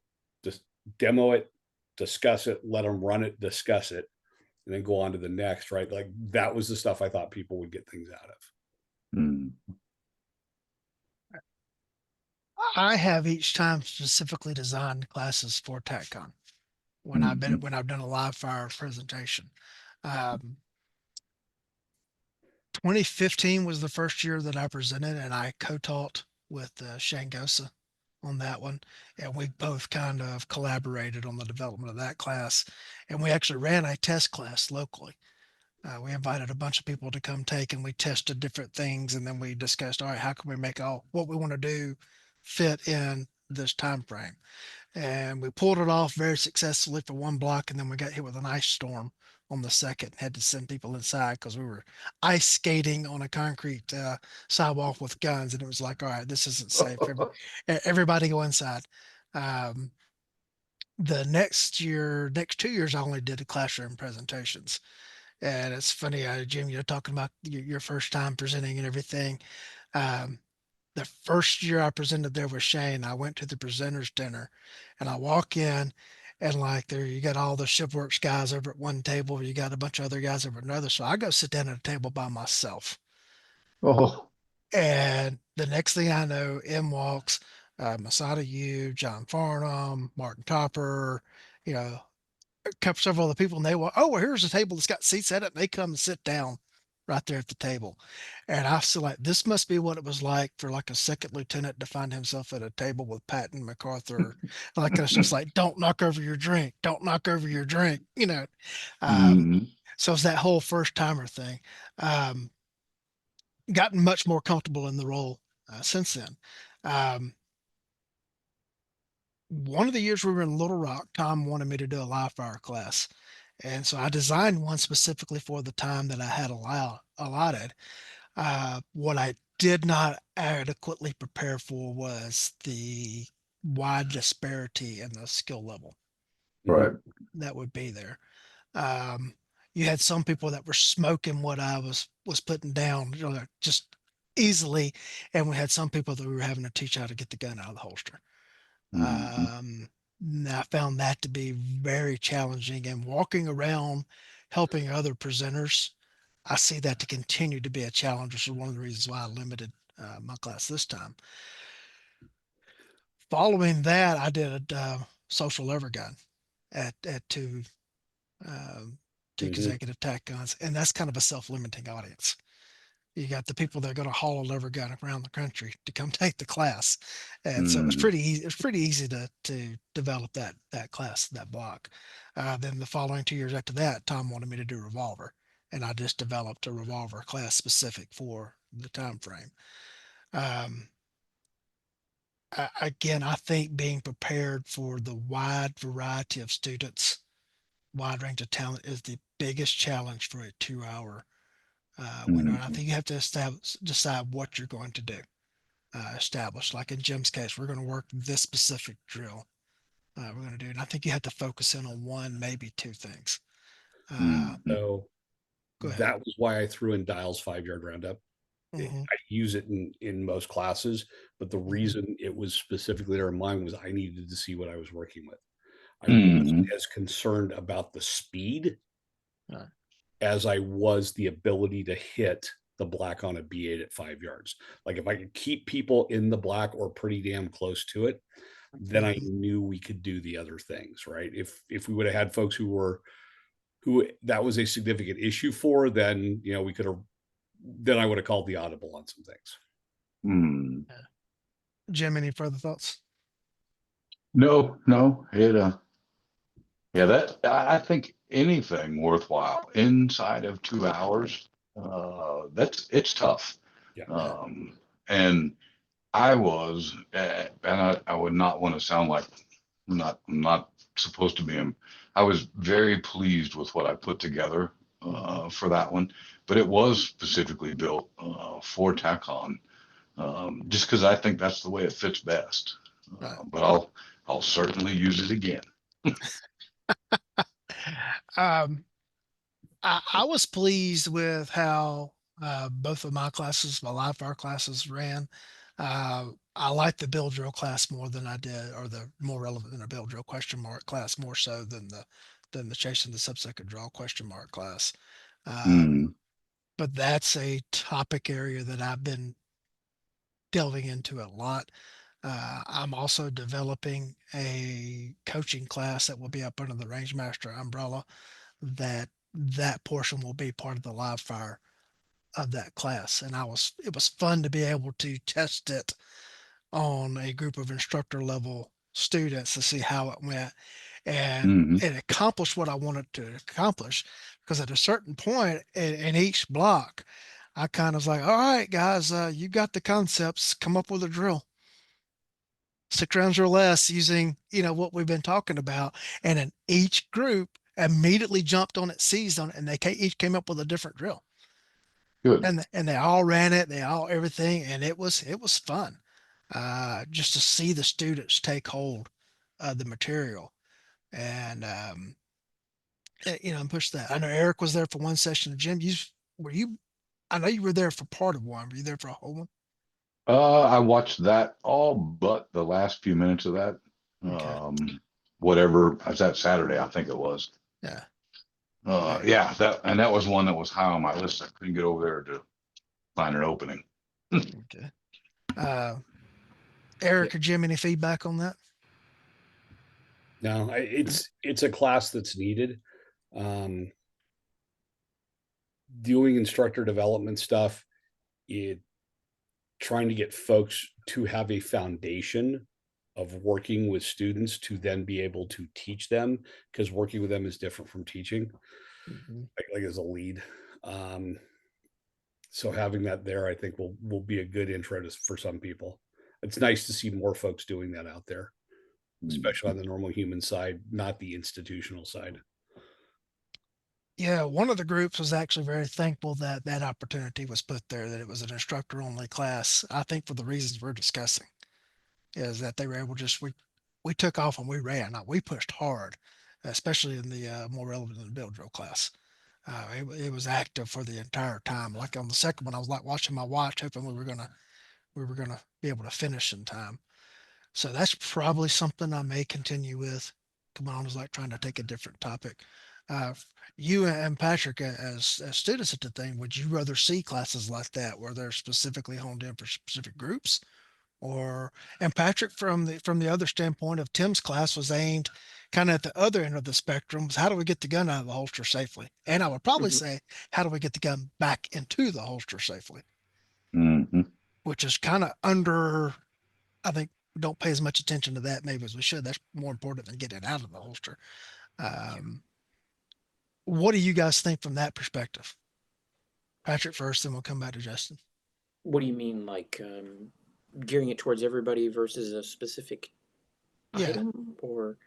Speaker 4: just demo it, discuss it, let them run it, discuss it, and then go on to the next, right? Like that was the stuff I thought people would get things out of.
Speaker 3: Mm.
Speaker 1: I have each time specifically designed classes for TacCon when I've done a live fire presentation. Um, 2015 was the first year that I presented, and I co-taught with Shane Gosa on that one, and we both kind of collaborated on the development of that class. And we actually ran a test class locally. We invited a bunch of people to come take, and we tested different things, and then we discussed, all right, how can we make all what we want to do fit in this time frame? And we pulled it off very successfully for one block, and then we got hit with an ice storm on the second and had to send people inside because we were ice skating on a concrete sidewalk with guns, and it was like, all right, this isn't safe. Everybody go inside. um, the next 2 years I only did classroom presentations. And it's funny, Jim, you're talking about your first time presenting and everything. um, the first year I presented there with Shane, I went to the presenters dinner, and I walk in, and like there you got all the shipworks guys over at one table, you got a bunch of other guys over at another. So I go sit down at a table by myself.
Speaker 3: Oh.
Speaker 1: And the next thing I know, in walks Masada Yu, John Farnham, Martin Topper, you know, couple several other people, and they walk, oh, well, here's a table that's got seats at it, and they come and sit down right there at the table. And I feel like this must be what it was like for like a second lieutenant to find himself at a table with Patton MacArthur. Like it's just like, don't knock over your drink, don't knock over your drink, you know. um,
Speaker 3: Mm.
Speaker 1: so it's that whole first timer thing. um, Gotten much more comfortable in the role since then. um, One of the years we were in Little Rock, Tom wanted me to do a live fire class. And so I designed one specifically for the time that I had allotted. What I did not adequately prepare for was the wide disparity in the skill level
Speaker 3: Right.
Speaker 1: that would be there. Um, you had some people that were smoking what I was putting down, you know, just easily, and we had some people that we were having to teach how to get the gun out of the holster.
Speaker 3: Mm.
Speaker 1: Um, and I found that to be very challenging. And walking around helping other presenters, I see that to continue to be a challenge, which is one of the reasons why I limited my class this time. Following that, I did a social lever gun at two consecutive tack guns, and that's kind of a self-limiting audience. You got the people that are going to haul a lever gun around the country to come take the class. And so it was
Speaker 3: Mm.
Speaker 1: pretty easy. It was pretty easy to develop that class, that block. Then the following 2 years after that, Tom wanted me to do revolver, and I just developed a revolver class specific for the time frame. Um, Again, I think being prepared for the wide variety of students, wide range of talent, is the biggest challenge for a 2 hour window. And I
Speaker 3: Mm.
Speaker 1: think you have to decide what you're going to do. Establish, like in Jim's case, we're going to work this specific drill. We're going to do, and I think you have to focus in on one, maybe two things.
Speaker 3: Mm.
Speaker 4: So
Speaker 1: Go ahead.
Speaker 4: that was why I threw in Dial's 5-yard roundup.
Speaker 1: Mm-hmm.
Speaker 4: I use it in most classes, but the
Speaker 1: Mm-hmm.
Speaker 4: reason it was specifically there in mind was I needed to see what I was working with. I wasn't
Speaker 3: Mm.
Speaker 4: as concerned about the speed
Speaker 1: Right.
Speaker 4: as I was the ability to hit the black on a B8 at 5 yards. Like if I could keep people in the black or pretty damn close to it, then I
Speaker 1: Mm-hmm.
Speaker 4: knew we could do the other things, right? If we would have had folks who that was a significant issue for, then we could have, then I would have called the audible on some things.
Speaker 3: Mm.
Speaker 1: Yeah. Jim, any further thoughts?
Speaker 3: No, no, yeah, that I think anything worthwhile inside of 2 hours, it's tough.
Speaker 4: Yeah.
Speaker 3: And I was, and I would not want to sound like I'm not supposed to be. I was very pleased with what I put together for that one, but it was specifically built for TACON, just because I think that's the way it fits best.
Speaker 1: Right.
Speaker 3: But I'll certainly use it again.
Speaker 1: Um, I was pleased with how both of my classes, my live fire classes, ran. I liked the build drill class more than I did, or the more relevant than a build drill question mark class more so than the chasing the sub-second draw question mark class.
Speaker 3: Mm,
Speaker 1: But that's a topic area that I've been delving into a lot. I'm also developing a coaching class that will be up under the Range Master umbrella. That portion will be part of the live fire of that class, and it was fun to be able to test it on a group of instructor level students to see how it went, and
Speaker 3: hmm.
Speaker 1: it accomplished what I wanted to accomplish, because at a certain point in each block I kind of was like, all right guys, you got the concepts, come up with a drill, 6 rounds or less, using what we've been talking about. And then each group immediately jumped on it, seized on it, and they each came up with a different drill,
Speaker 3: Good.
Speaker 1: and they all ran it, they all everything, and it was fun, just to see the students take hold of the material, and and push that. I know Eric was there for one session. Jim, were you? I know you were there for part of one. Were you there for a whole one?
Speaker 3: I watched that all but the last few minutes of that.
Speaker 1: Okay.
Speaker 3: Whatever, was that Saturday? I think it was.
Speaker 1: Yeah. Okay.
Speaker 3: Yeah, that was one that was high on my list. I couldn't get over there to find an opening.
Speaker 1: Okay. Uh,
Speaker 4: Yeah.
Speaker 1: Eric or Jim, any feedback on that?
Speaker 4: No, it's a class that's needed. Um, doing instructor development stuff, it trying to get folks to have a foundation of working with students to then be able to teach them, because working with them is different from teaching,
Speaker 1: Mhm.
Speaker 4: like as a lead. Um, so having that there, I think will be a good intro for some people. It's nice to see more folks doing that out there, especially on the normal human side, not the institutional side.
Speaker 1: Yeah, one of the groups was actually very thankful that that opportunity was put there, that it was an instructor only class. I think for the reasons we're discussing, is that they were able to just we took off and we ran. Now, we pushed hard, especially in the more relevant than the build drill class. It was active for the entire time. Like on the second one, I was like watching my watch, hoping we were gonna be able to finish in time. So that's probably something I may continue with. Come on, I was like trying to take a different topic. Uh, you and Patrick, as students at the thing, would you rather see classes like that where they're specifically honed in for specific groups, or and Patrick, from the other standpoint of Tim's class was aimed kind of at the other end of the spectrum, was how do we get the gun out of the holster safely? And I would probably
Speaker 2: Mhm.
Speaker 1: say, how do we get the gun back into the holster safely?
Speaker 3: Hmm.
Speaker 1: Which is kind of under, I think we don't pay as much attention to that maybe as we should. That's more important than getting it out of the holster. Um, what do you guys think from that perspective? Patrick first, then we'll come back to Justin.
Speaker 2: What do you mean, like gearing it towards everybody versus a specific
Speaker 1: Yeah,
Speaker 2: item, or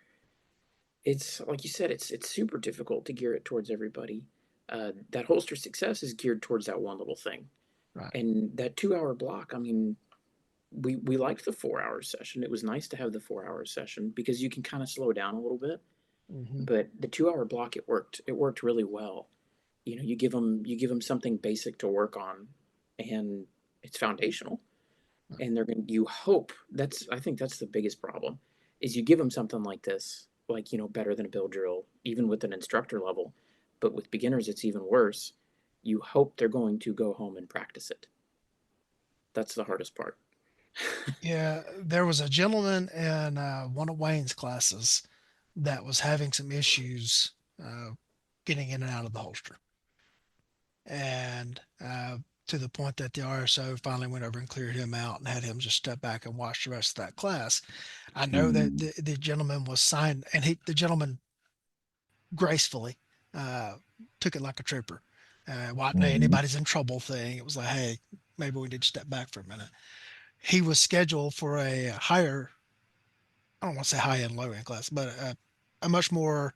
Speaker 2: it's like you said, it's super difficult to gear it towards everybody. That holster success is geared towards that one little thing,
Speaker 1: right.
Speaker 2: and that 2 hour block. I mean, we liked the 4 hour session. It was nice to have the 4 hour session because you can kind of slow down a little bit.
Speaker 1: Mm-hmm.
Speaker 2: But the 2 hour block, it worked. It worked really well. You give them something basic to work on, and it's foundational. And they're going to, you hope that's, I think that's the biggest problem, is you give them something like this, like, better than a build drill, even with an instructor level. But with beginners, it's even worse. You hope they're going to go home and practice it. That's the hardest part.
Speaker 1: Yeah, there was a gentleman in one of Wayne's classes that was having some issues uh, getting in and out of the holster, and to the point that the RSO finally went over and cleared him out and had him just step back and watch the rest of that class. I know that
Speaker 3: Mm,
Speaker 1: the gentleman was signed, and the gentleman gracefully uh, took it like a trooper. Wasn't
Speaker 3: hmm.
Speaker 1: anybody's in trouble thing. It was like, hey, maybe we need to step back for a minute. He was scheduled for a higher, I don't want to say high end, low end class, but a much more,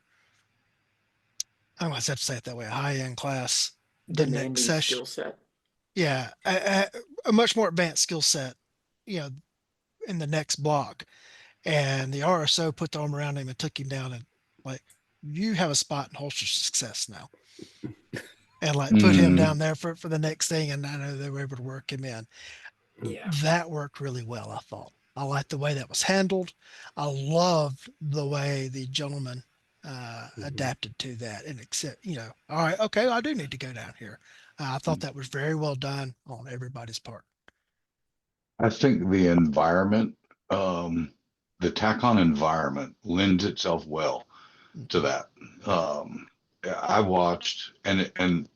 Speaker 1: I don't want to have to say it that way, a high end class the next
Speaker 2: Demanding
Speaker 1: session.
Speaker 2: skill set.
Speaker 1: Yeah, a much more advanced skill set, you know, in the next block. And the RSO put the arm around him and took him down and like, you have a spot in holster success now. and like put him down there for the next thing. And I know they were able to work him in.
Speaker 6: Yeah.
Speaker 1: That worked really well, I thought. I liked the way that was handled. I loved the way the gentleman adapted to that and accept, all right, okay, I do need to go down here. I thought that was very well done on everybody's part.
Speaker 3: I think the environment, the TacCon environment lends itself well to
Speaker 1: Mhm.
Speaker 3: that. I watched and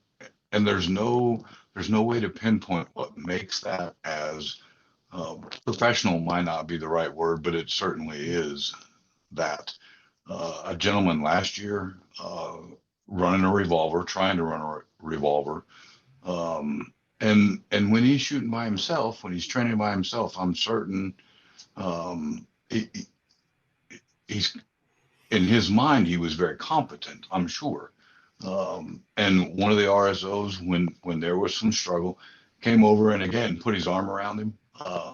Speaker 3: there's no way to pinpoint what makes that as professional might not be the right word, but it certainly is that. A gentleman last year running a revolver, trying to run a revolver, and when he's shooting by himself, when he's training by himself, I'm certain he, he's in his mind he was very competent. I'm sure. And one of the RSOs, when there was some struggle, came over and again put his arm around him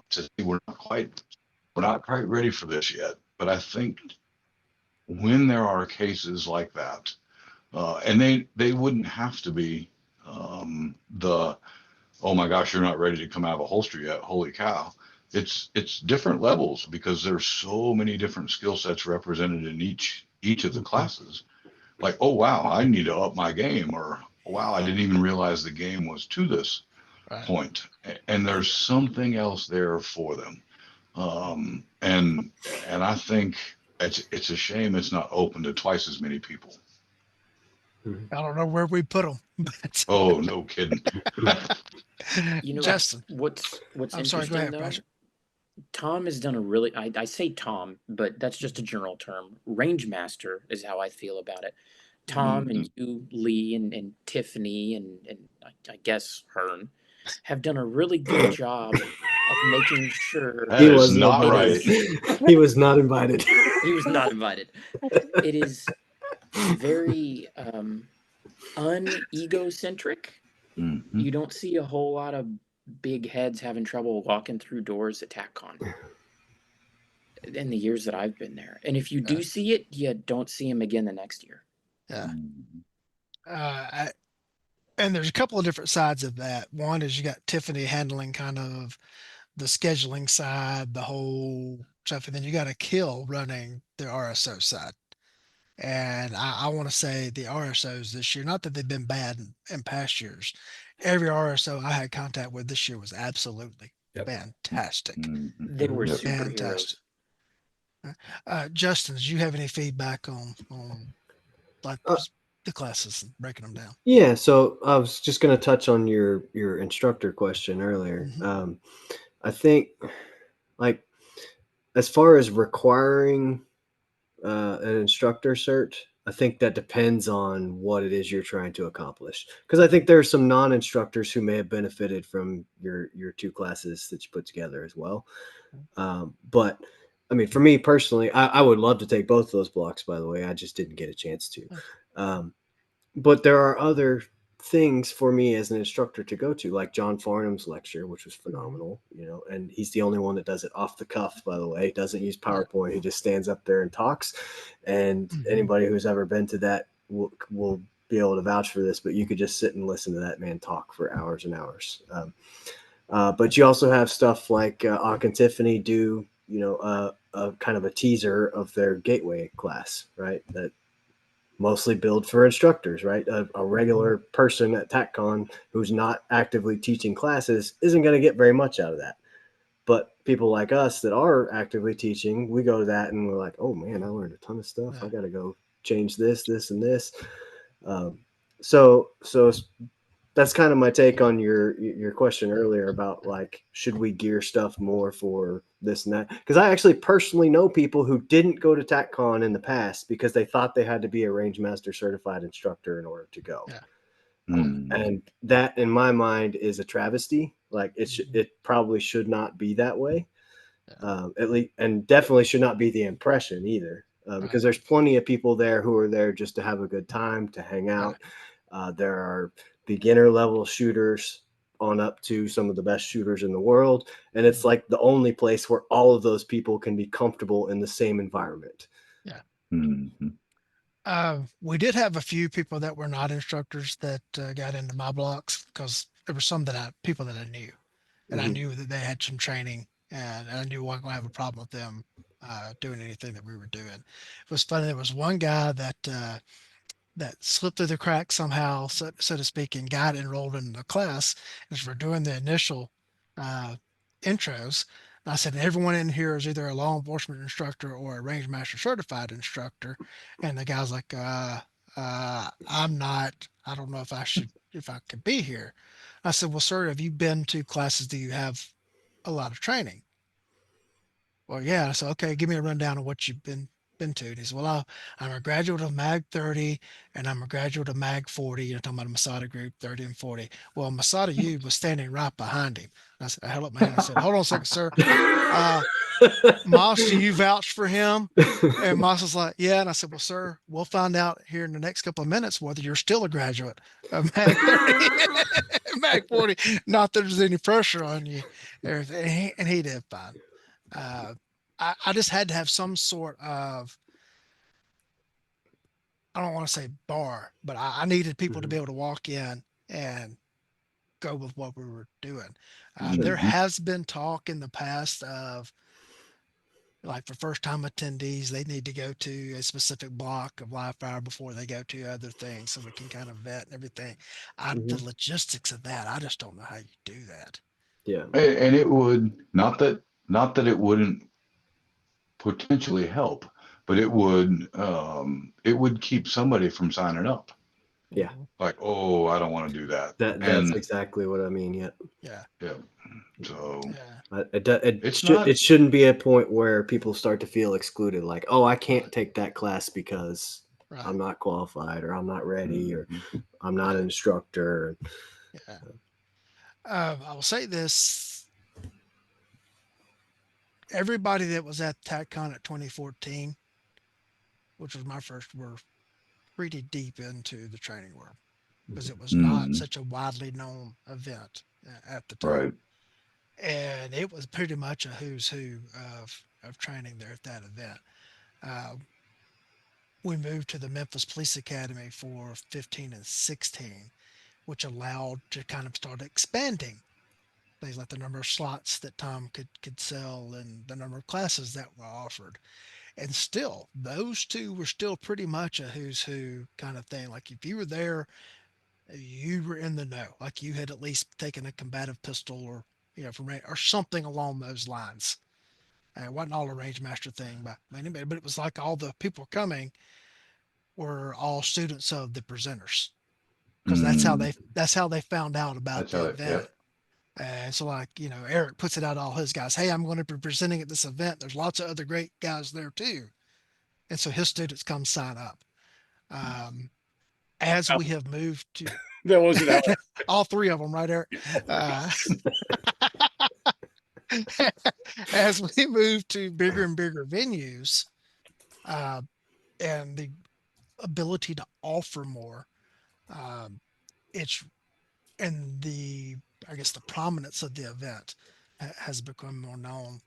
Speaker 3: to say we're not quite ready for this yet. But I think when there are cases like that, and they wouldn't have to be the oh my gosh, you're not ready to come out of a holster yet. Holy cow. It's different levels because there's so many different skill sets represented in each of the classes. Like, oh wow, I need to up my game, or wow, I didn't even realize the game was to this
Speaker 1: Right.
Speaker 3: point. And there's something else there for them. And I think it's a shame it's not open to twice as many people.
Speaker 1: I don't know where we put them, but
Speaker 3: Oh, no kidding.
Speaker 2: You know,
Speaker 1: Justin,
Speaker 2: what's
Speaker 1: I'm sorry, go
Speaker 2: interesting
Speaker 1: ahead,
Speaker 2: though,
Speaker 1: Patrick.
Speaker 2: Tom has done a really I say Tom, but that's just a general term. Range master is how I feel about it. Tom
Speaker 3: Mhm.
Speaker 2: and you, Lee, and Tiffany, and I guess Hearn, have done a really good job of making sure
Speaker 3: That
Speaker 6: He
Speaker 3: is
Speaker 6: wasn't
Speaker 3: not
Speaker 2: it
Speaker 6: invited.
Speaker 3: right.
Speaker 2: is.
Speaker 6: He was not invited.
Speaker 2: He was not invited. It is very unegocentric.
Speaker 3: Mhm.
Speaker 2: You don't see a whole lot of big heads having trouble walking through doors at TacCon in the years that I've been there. And if you
Speaker 1: Yeah,
Speaker 2: do see it, you don't see him again the next year.
Speaker 1: yeah.
Speaker 3: Mhm.
Speaker 1: I, and there's a couple of different sides of that. One is you got Tiffany handling kind of the scheduling side, the whole stuff, and then you got a Kill running the RSO side. And I want to say the RSOs this year, not that they've been bad in past years. Every RSO I had contact with this year was absolutely
Speaker 4: Yep.
Speaker 1: fantastic.
Speaker 3: Mhm.
Speaker 2: They were
Speaker 3: Yep.
Speaker 1: Fantastic.
Speaker 2: superheroes.
Speaker 1: Justin, do you have any feedback on like
Speaker 6: Uh,
Speaker 1: the classes and breaking them down?
Speaker 6: yeah, so I was just going to touch on your instructor question earlier.
Speaker 1: Hmm.
Speaker 6: I think, like, as far as requiring an instructor cert, I think that depends on what it is you're trying to accomplish. Because I think there are some non-instructors who may have benefited from your two classes that you put together as well. But I mean, for me personally, I would love to take both those blocks. By the way, I just didn't get a chance to. Um, but there are other things for me as an instructor to go to, like John Farnham's lecture, which was
Speaker 1: Hmm.
Speaker 6: phenomenal, and he's the only one that does it off the cuff, by the way. He doesn't use
Speaker 1: Yeah.
Speaker 6: PowerPoint. He just stands up there and talks. And
Speaker 1: Hmm.
Speaker 6: anybody who's ever been to that will be able to vouch for this, but you could just sit and listen to that man talk for hours and hours. But you also have stuff like Ak and Tiffany do, a kind of a teaser of their gateway class, right? That mostly build for instructors, right? A regular person at TacCon who's not actively teaching classes isn't going to get very much out of that. But people like us that are actively teaching, we go to that and we're like, oh man, I learned a ton of stuff. I
Speaker 1: Yeah.
Speaker 6: got to go change this, and this. Um, so that's kind of my take on your question earlier about, like, should we gear stuff more for this and that, because I actually personally know people who didn't go to TacCon in the past because they thought they had to be a range master certified instructor in order to go.
Speaker 1: Yeah.
Speaker 3: Mhm.
Speaker 6: And that in my mind is a travesty. Like,
Speaker 1: Mhm.
Speaker 6: it probably should not be that way,
Speaker 1: Yeah.
Speaker 6: at least, and definitely should not be the impression either,
Speaker 1: Right.
Speaker 6: because there's plenty of people there who are there just to have a good time, to hang
Speaker 1: Right.
Speaker 6: out. There are beginner level shooters on up to some of the best shooters in the world, and it's
Speaker 1: Mhm.
Speaker 6: like the only place where all of those people can be comfortable in the same environment.
Speaker 1: Yeah.
Speaker 3: Mhm.
Speaker 1: We did have a few people that were not instructors that got into my blocks because there were some people that I knew, and I
Speaker 6: Mhm.
Speaker 1: knew that they had some training, and I knew I wasn't going to have a problem with them doing anything that we were doing. It was funny. There was one guy that slipped through the cracks somehow, so to speak, and got enrolled in the class. As we're doing the initial uh, intros, and I said, everyone in here is either a law enforcement instructor or a range master certified instructor. And the guy's like, I'm not. I don't know if I could be here. I said, well, sir, have you been to classes? Do you have a lot of training? Well, yeah. So, okay, give me a rundown of what you've been to. And he said, well, I'm a graduate of MAG 30 and I'm a graduate of MAG 40. You're talking about a Masada group 30 and 40. Well, Masada U was standing right behind him. And I said, I held up my hand and said, hold on a second, sir. Uh, Moss, do you vouch for him? And Moss was like, yeah. And I said, well, sir, we'll find out here in the next couple of minutes whether you're still a graduate of MAG 30, MAG 40. Not that there's any pressure on you. And he did fine. Uh, I just had to have some sort of, I don't want to say bar, but I needed people to be
Speaker 6: Mhm.
Speaker 1: able to walk in and go with what we were doing.
Speaker 6: Sure.
Speaker 1: There has been talk in the past of, like, for first time attendees, they need to go to a specific block of live fire before they go to other things so we can kind of vet and everything. The
Speaker 6: Mhm.
Speaker 1: logistics of that, I just don't know how you do that.
Speaker 6: Yeah.
Speaker 3: And it would not that it wouldn't potentially help, but it would keep somebody from signing up.
Speaker 6: Yeah.
Speaker 1: Mhm.
Speaker 3: Like, oh, I don't want to do that.
Speaker 6: That's
Speaker 3: And
Speaker 6: exactly what I mean. Yeah.
Speaker 1: Yeah.
Speaker 3: yeah, so
Speaker 1: Yeah.
Speaker 3: it's not
Speaker 6: It shouldn't be a point where people start to feel excluded. Like, oh, I can't
Speaker 1: Right.
Speaker 6: take that class because
Speaker 1: Right.
Speaker 6: I'm not qualified, or I'm not ready, or
Speaker 3: Mhm.
Speaker 6: I'm not
Speaker 1: Yeah.
Speaker 6: an instructor.
Speaker 1: Yeah. I will say this: everybody that was at TacCon at 2014, which was my first, were pretty deep into the training world because it was not
Speaker 3: Mhm.
Speaker 1: such a widely known event at the time.
Speaker 3: Right.
Speaker 1: And it was pretty much a who's who of training there at that event. Uh, we moved to the Memphis Police Academy for 15 and 16, which allowed to kind of start expanding things like the number of slots that Tom could sell and the number of classes that were offered. And still, those two were still pretty much a who's who kind of thing. Like, if you were there, you were in the know. Like, you had at least taken a combative pistol or, from or something along those lines. It wasn't all a range master thing by anybody, but it was like all the people coming were all students of the presenters because
Speaker 3: Mm.
Speaker 1: that's how they found out about
Speaker 3: That's
Speaker 1: the
Speaker 3: how it.
Speaker 1: event.
Speaker 3: Yep.
Speaker 1: And so, like, Eric puts it out to all his guys. Hey, I'm going to be presenting at this event. There's lots of other great guys there too. And so his students come sign up. Um, as we have moved to
Speaker 4: That wasn't how.
Speaker 1: all three of them, right, Eric? Uh, as we move to bigger and bigger venues, uh, and the ability to offer more, um, it's and the I guess the prominence of the event has become more known.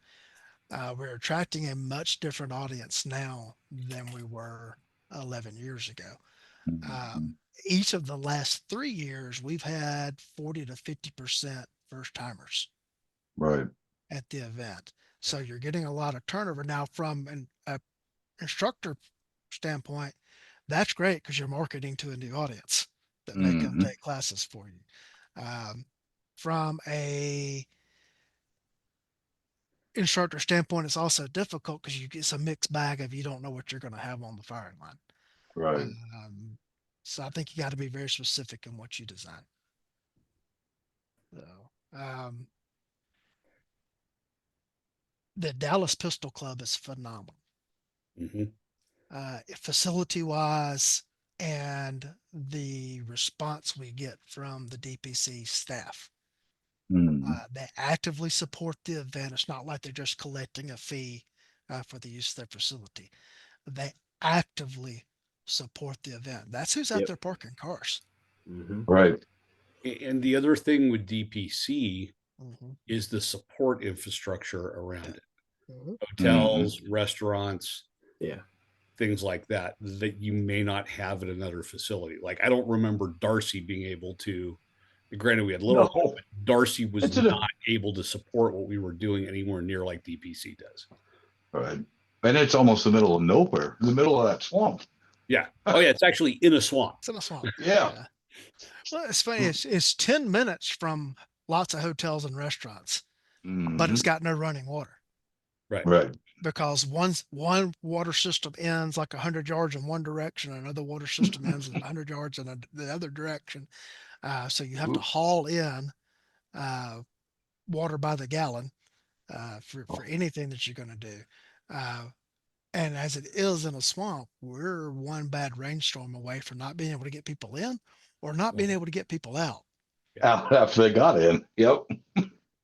Speaker 1: We're attracting a much different audience now than we were 11 years ago. Um,
Speaker 3: Mhm.
Speaker 1: each of the last 3 years, we've had 40 to 50% first timers
Speaker 3: Right.
Speaker 1: at the event. So you're getting a lot of turnover now from an instructor standpoint. That's great because you're marketing to a new audience that may come
Speaker 3: Mhm.
Speaker 1: take classes for you. Um, from a instructor standpoint, it's also difficult because it's a mixed bag of, you don't know what you're going to have on the firing line.
Speaker 3: Right.
Speaker 1: Um, so I think you got to be very specific in what you design. So, the Dallas Pistol Club is phenomenal,
Speaker 4: Mhm.
Speaker 1: facility wise, and the response we get from the DPC staff.
Speaker 3: Mhm.
Speaker 1: They actively support the event. It's not like they're just collecting a fee for the use of their facility. They actively support the event. That's who's out
Speaker 6: Yep.
Speaker 1: there parking cars.
Speaker 6: Hmm.
Speaker 3: Right.
Speaker 4: And the other thing with DPC
Speaker 1: Mm-hmm.
Speaker 4: is the support infrastructure
Speaker 1: Yeah.
Speaker 4: around it.
Speaker 1: Mm-hmm.
Speaker 3: Mhm.
Speaker 4: Hotels, restaurants,
Speaker 6: Yeah.
Speaker 4: things like that you may not have at another facility. Like I don't remember Darcy being able to. Granted, we had little,
Speaker 3: No,
Speaker 4: but Darcy was
Speaker 3: it's
Speaker 4: not
Speaker 3: in a,
Speaker 4: able to support what we were doing anywhere near like DPC does.
Speaker 3: right. And it's almost the middle of nowhere, in the middle of that swamp.
Speaker 4: Yeah. Oh yeah, it's actually in a swamp.
Speaker 1: It's in a swamp.
Speaker 3: Yeah.
Speaker 1: Yeah. Well, it's funny. It's 10 minutes from lots of hotels and restaurants, but it's
Speaker 3: Mhm.
Speaker 1: got no running water
Speaker 4: Right.
Speaker 3: Right.
Speaker 1: because one water system ends like 100 yards in one direction, another water system ends at 100 yards in the other direction. So you have to
Speaker 3: Ooh.
Speaker 1: haul in uh, water by the gallon for
Speaker 3: Oh.
Speaker 1: anything that you're going to do. Uh, and as it is in a swamp, we're one bad rainstorm away from not being able to get people in or not being able to get people out.
Speaker 3: After they got in. Yep.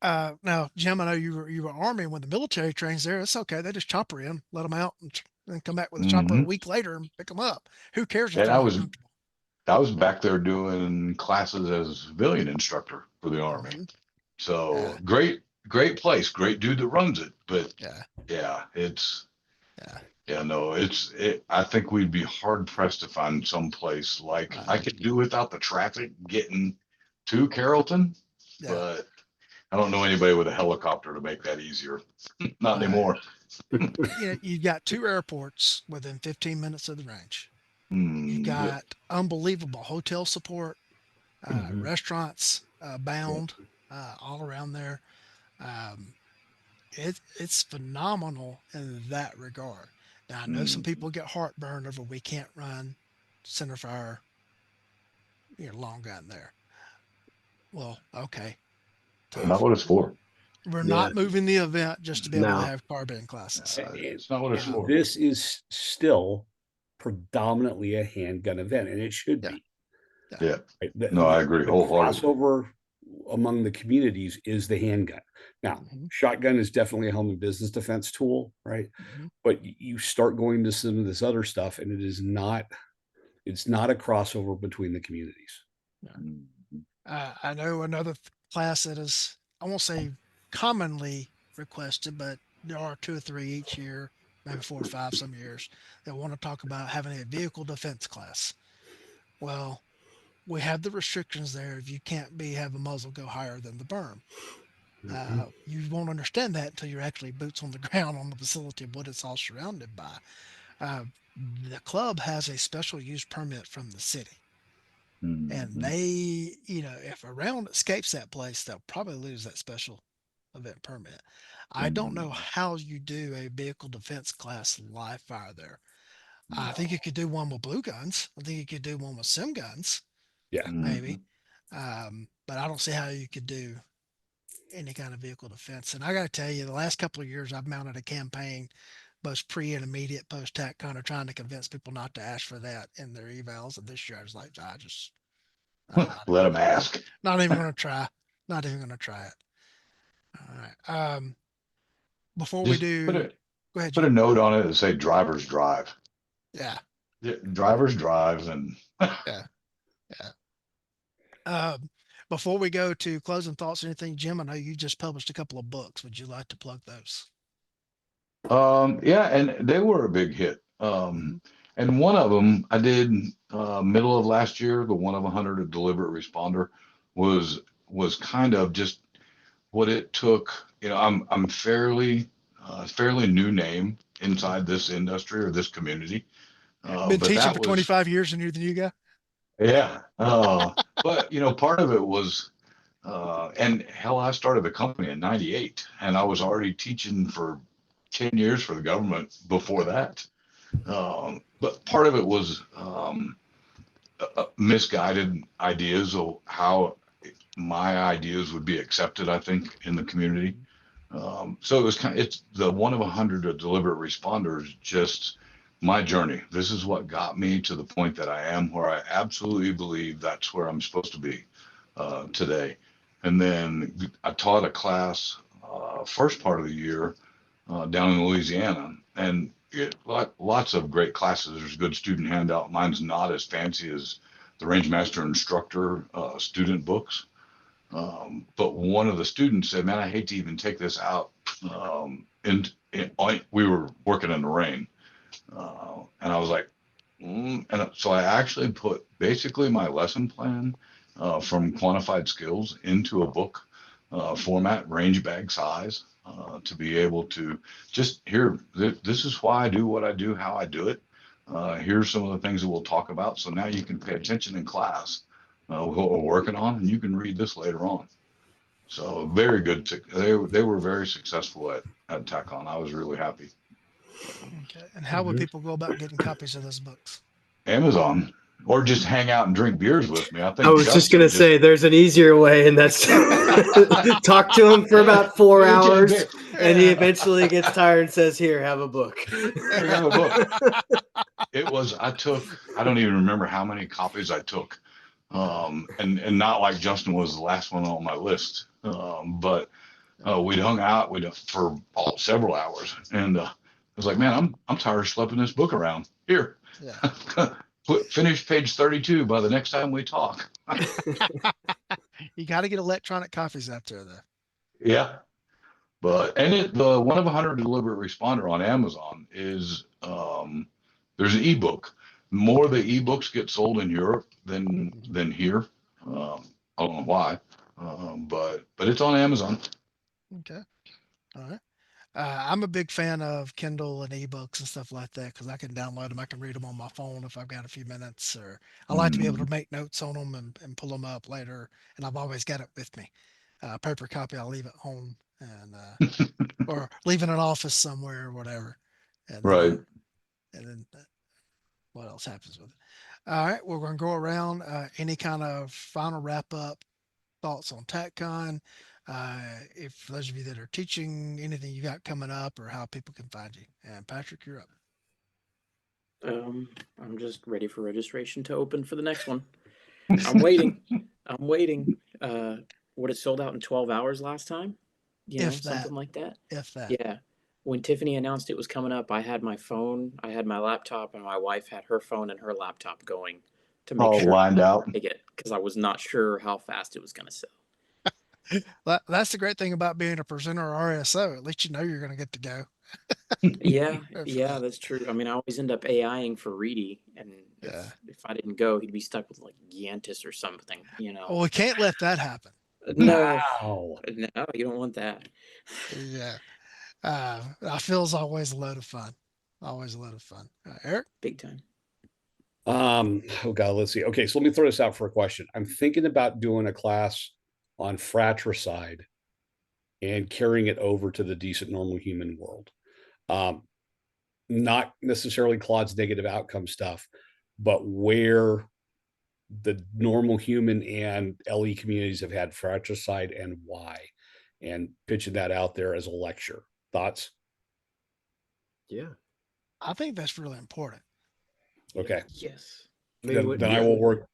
Speaker 1: Now, Jim, I know you were Army. When the military trains there, it's okay. They just chopper in, let them out, and then come back with a chopper a
Speaker 3: Hmm.
Speaker 1: week later and pick them up. Who cares if
Speaker 3: And
Speaker 1: they're not comfortable?
Speaker 3: I was back there doing classes as a civilian instructor for the Army.
Speaker 1: Mm-hmm.
Speaker 3: So
Speaker 1: Yeah,
Speaker 3: great place, great dude that runs it. But
Speaker 1: yeah,
Speaker 3: yeah,
Speaker 1: yeah.
Speaker 3: no, I think we'd be hard pressed to find some place like I
Speaker 1: Uh,
Speaker 3: could do without the traffic getting to Carrollton,
Speaker 1: yeah.
Speaker 3: but I don't know anybody with a helicopter to make that easier. Not
Speaker 1: Uh,
Speaker 3: anymore.
Speaker 1: you've got two airports within 15 minutes of the range. You've
Speaker 3: Yep.
Speaker 1: got unbelievable hotel support,
Speaker 6: Mhm.
Speaker 1: restaurants
Speaker 3: Yep.
Speaker 1: bound all around there. Um, it's phenomenal in that regard. Now I know some
Speaker 3: Mm.
Speaker 1: people get heartburn over we can't run center fire, long gun there. Well, okay,
Speaker 3: Not
Speaker 1: tough.
Speaker 3: what it's for.
Speaker 1: We're
Speaker 6: Yeah.
Speaker 1: not moving the event just to be able to
Speaker 6: Now,
Speaker 1: have carbine classes.
Speaker 3: It's not what it's
Speaker 1: Um,
Speaker 3: for.
Speaker 4: This is still predominantly a handgun event, and it should
Speaker 1: yeah,
Speaker 4: be.
Speaker 1: yeah.
Speaker 3: Yeah.
Speaker 4: Right?
Speaker 3: No, I agree
Speaker 4: The
Speaker 3: wholeheartedly.
Speaker 4: crossover among the communities is the handgun. Now,
Speaker 1: Hmm.
Speaker 4: shotgun is definitely a home and business defense tool, right?
Speaker 1: Hmm.
Speaker 4: But you start going to some of this other stuff, and it's not a crossover between the communities.
Speaker 1: Yeah.
Speaker 3: Mhm.
Speaker 1: I know another class that is, I won't say commonly requested, but there are two or three each year, maybe four or five some years, that want to talk about having a vehicle defense class. Well, we have the restrictions there. If you can't have a muzzle go higher than the berm.
Speaker 6: Mhm.
Speaker 1: You won't understand that until you're actually boots on the ground on the facility of what it's all surrounded by. Uh, the club has a special use permit from the city. And
Speaker 3: Mhm.
Speaker 1: they, if a round escapes that place, they'll probably lose that special event permit. I don't know
Speaker 3: Mhm.
Speaker 1: how you do a vehicle defense class live fire there. I think
Speaker 3: No.
Speaker 1: you could do one with blue guns. I think you could do one with sim guns,
Speaker 4: Yeah.
Speaker 1: maybe.
Speaker 3: Mhm.
Speaker 1: But I don't see how you could do any kind of vehicle defense. And I got to tell you, the last couple of years, I've mounted a campaign, both pre and immediate post TAC, kind of trying to convince people not to ask for that in their evals. And this year, I was like, I'm not
Speaker 3: Let
Speaker 1: even
Speaker 3: them
Speaker 1: gonna,
Speaker 3: ask.
Speaker 1: not even gonna try, not even gonna try it. All right. Before we
Speaker 3: Just
Speaker 1: do, go ahead,
Speaker 3: put
Speaker 1: Jim.
Speaker 3: a note on it that say drivers drive.
Speaker 1: Yeah,
Speaker 3: Yeah, drivers drive and
Speaker 1: yeah, yeah. Um, Before we go to closing thoughts or anything, Jim, I know you just published a couple of books. Would you like to plug those?
Speaker 3: yeah, and they were a big hit.
Speaker 1: Hmm.
Speaker 3: And one of them I did middle of last year, the one of 100 a deliberate responder was kind of just what it took. I'm fairly new name inside this industry or this community.
Speaker 1: Been
Speaker 3: But
Speaker 1: teaching
Speaker 3: that
Speaker 1: for
Speaker 3: was
Speaker 1: 25 years and you're the new guy.
Speaker 3: yeah. But part of it was and hell, I started the company in '98, and I was already teaching for 10 years for the government before
Speaker 1: Yeah,
Speaker 3: that. But part of it was misguided ideas of how my ideas would be accepted, I think, in the community. So it was it's the one of 100 of deliberate responders, just my journey. This is what got me to the point that I am, where I absolutely believe that's where I'm supposed to be today. And then I taught a class first part of the year down in Louisiana, and lots of great classes. There's a good student handout. Mine's not as fancy as the Range Master Instructor student books. But one of the students said, "Man, I hate to even take this out." And we were working in the rain, And I was like, and so I actually put basically my lesson plan from quantified skills into a book format, range bag size, to be able to just here, this is why I do what I do, how I do it. Here's some of the things that we'll talk about. So now you can pay attention in class, what we're working on, and you can read this later on. So very good. They were very successful at TacCon. I was really happy.
Speaker 1: Okay. And how would people go about getting copies of those books?
Speaker 3: Amazon, or just hang out and drink beers with me. I
Speaker 6: I
Speaker 3: think
Speaker 6: was just gonna
Speaker 3: Justin just
Speaker 6: say there's an easier way, and that's talk to him for about 4 hours, and he
Speaker 1: Yeah.
Speaker 6: eventually gets tired and says, "Here, have a book."
Speaker 3: I got a book. It was I don't even remember how many copies I took. And not like Justin was the last one on my list. But we'd hung out for several hours, and I was like, man, I'm tired of schlepping this book around. Here,
Speaker 1: Yeah.
Speaker 3: finish page 32 by the next time we talk.
Speaker 1: You got to get electronic copies out there, though.
Speaker 3: Yeah, but and the one of 100 deliberate responder on Amazon is there's an ebook. More of the ebooks get sold in Europe than here. I don't know why, but it's on Amazon.
Speaker 1: Okay. All right. I'm a big fan of Kindle and ebooks and stuff like that because I can download them. I can read them on my phone if I've got a few minutes, or I like to be able to
Speaker 3: Mm,
Speaker 1: make notes on them and pull them up later. And I've always got it with me. Paper copy, I'll leave at home and or leave in an office somewhere or whatever. And then
Speaker 3: right.
Speaker 1: what else happens with it? All right, we're going to go around. Any kind of final wrap up thoughts on TacCon? If for those of you that are teaching, anything you got coming up, or how people can find you. And Patrick, you're up.
Speaker 2: I'm just ready for registration to open for the next one. I'm waiting. I'm waiting. What it sold out in 12 hours last time?
Speaker 1: If that,
Speaker 2: Something like that.
Speaker 1: if that.
Speaker 2: Yeah. When Tiffany announced it was coming up, I had my phone, I had my laptop, and my wife had her phone and her laptop going to make
Speaker 3: All
Speaker 2: sure
Speaker 3: lined out.
Speaker 2: I get, because I was not sure how fast it was going to sell.
Speaker 1: That's the great thing about being a presenter or RSO. At least you know you're going to get to go.
Speaker 2: Yeah,
Speaker 1: For
Speaker 2: yeah,
Speaker 1: that.
Speaker 2: that's true. I mean, I always end up AIing for Reedy, and
Speaker 1: Yeah.
Speaker 2: if I didn't go, he'd be stuck with like Giantis or something.
Speaker 1: Well, we can't let that happen.
Speaker 2: No,
Speaker 4: Wow.
Speaker 2: no, you don't want that.
Speaker 1: Yeah. I feel it's always a load of fun. Always a load of fun. Eric?
Speaker 2: Big time.
Speaker 4: Oh God, let's see. Okay, so let me throw this out for a question. I'm thinking about doing a class on fratricide and carrying it over to the decent normal human world. Um, Not necessarily Claude's negative outcome stuff, but where the normal human and LE communities have had fratricide and why, and pitching that out there as a lecture. Thoughts?
Speaker 6: Yeah,
Speaker 1: I think that's really important.
Speaker 4: Okay.
Speaker 2: Yes.
Speaker 6: maybe
Speaker 4: Then I will work.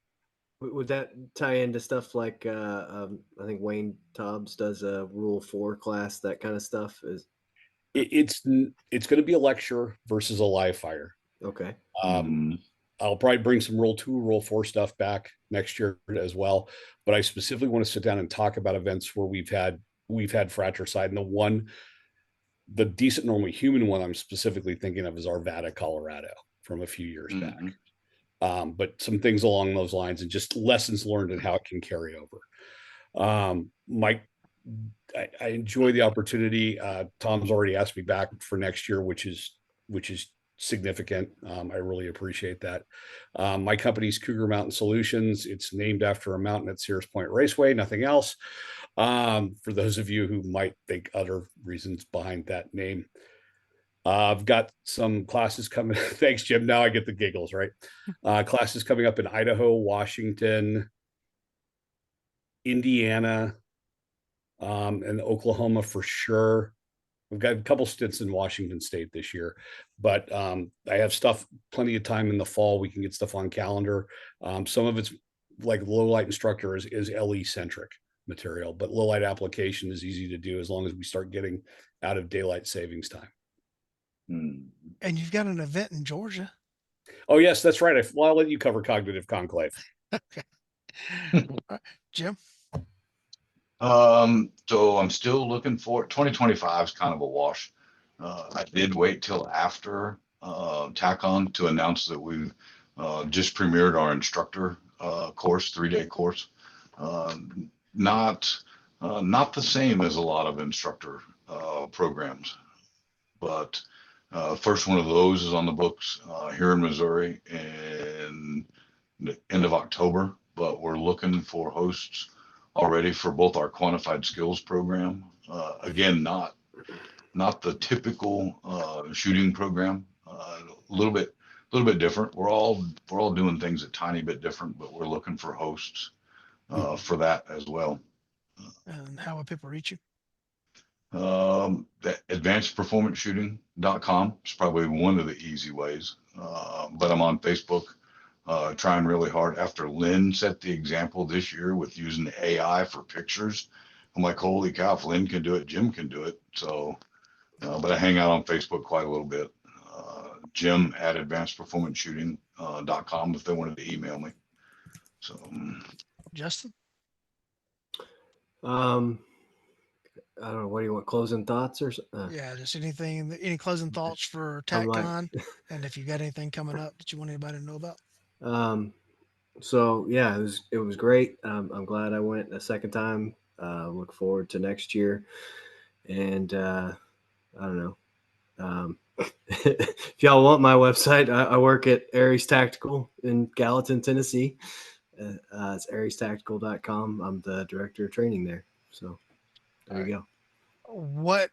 Speaker 6: would that tie into stuff like I think Wayne Tobbs does a Rule 4 class, that kind of stuff is
Speaker 4: It's going to be a lecture versus a live fire.
Speaker 6: okay.
Speaker 4: Um, I'll probably bring some Rule 2, Rule 4 stuff back next year as well. But I specifically want to sit down and talk about events where we've had fratricide. And the decent normal human one I'm specifically thinking of is Arvada, Colorado, from a few years back. But some things along those lines and just lessons learned and how it can carry over. Mike, I enjoy the opportunity. Tom's already asked me back for next year, which is significant. I really appreciate that. My company's Cougar Mountain Solutions. It's named after a mountain at Sears Point Raceway, nothing else. For those of you who might think other reasons behind that name. I've got some classes coming. Thanks, Jim. Now I get the giggles, right? Classes coming up in Idaho, Washington, Indiana, and Oklahoma for sure. We've got a couple stints in Washington State this year, but I have stuff, plenty of time in the fall. We can get stuff on calendar. Some of it's like low light instructor is LE centric material, but low light application is easy to do as long as we start getting out of daylight savings time.
Speaker 1: And you've got an event in Georgia.
Speaker 4: Oh yes, that's right. I'll let you cover cognitive conclave.
Speaker 1: Okay. Jim?
Speaker 3: So I'm still looking for 2025 is kind of a wash. I did wait till after TacCon to announce that we've just premiered our instructor course, 3-day course. Not not the same as a lot of instructor programs, but first one of those is on the books here in Missouri in the end of October. But we're looking for hosts already for both our quantified skills program. Again, not the typical shooting program. A little bit different. We're all doing things a tiny bit different, but we're looking for hosts for that as well.
Speaker 1: And how would people reach you?
Speaker 3: The advancedperformanceshooting.com is probably one of the easy ways. But I'm on Facebook, trying really hard. After Lynn set the example this year with using AI for pictures, I'm like, holy cow, if Lynn can do it, Jim can do it. So, but I hang out on Facebook quite a little bit. Jim at advancedperformanceshooting.com if they wanted to email me. So,
Speaker 1: Justin?
Speaker 6: I don't know. What do you want? Closing thoughts or
Speaker 1: Yeah, just anything, any closing thoughts for
Speaker 6: I'm like,
Speaker 1: TacCon? And if you got anything coming up that you want anybody to know about?
Speaker 6: so yeah, it was great. I'm glad I went a second time. Look forward to next year, and I don't know. If y'all want my website, I work at Aries Tactical in Gallatin, Tennessee. It's ariestactical.com. I'm the director of training there. So there you
Speaker 1: What,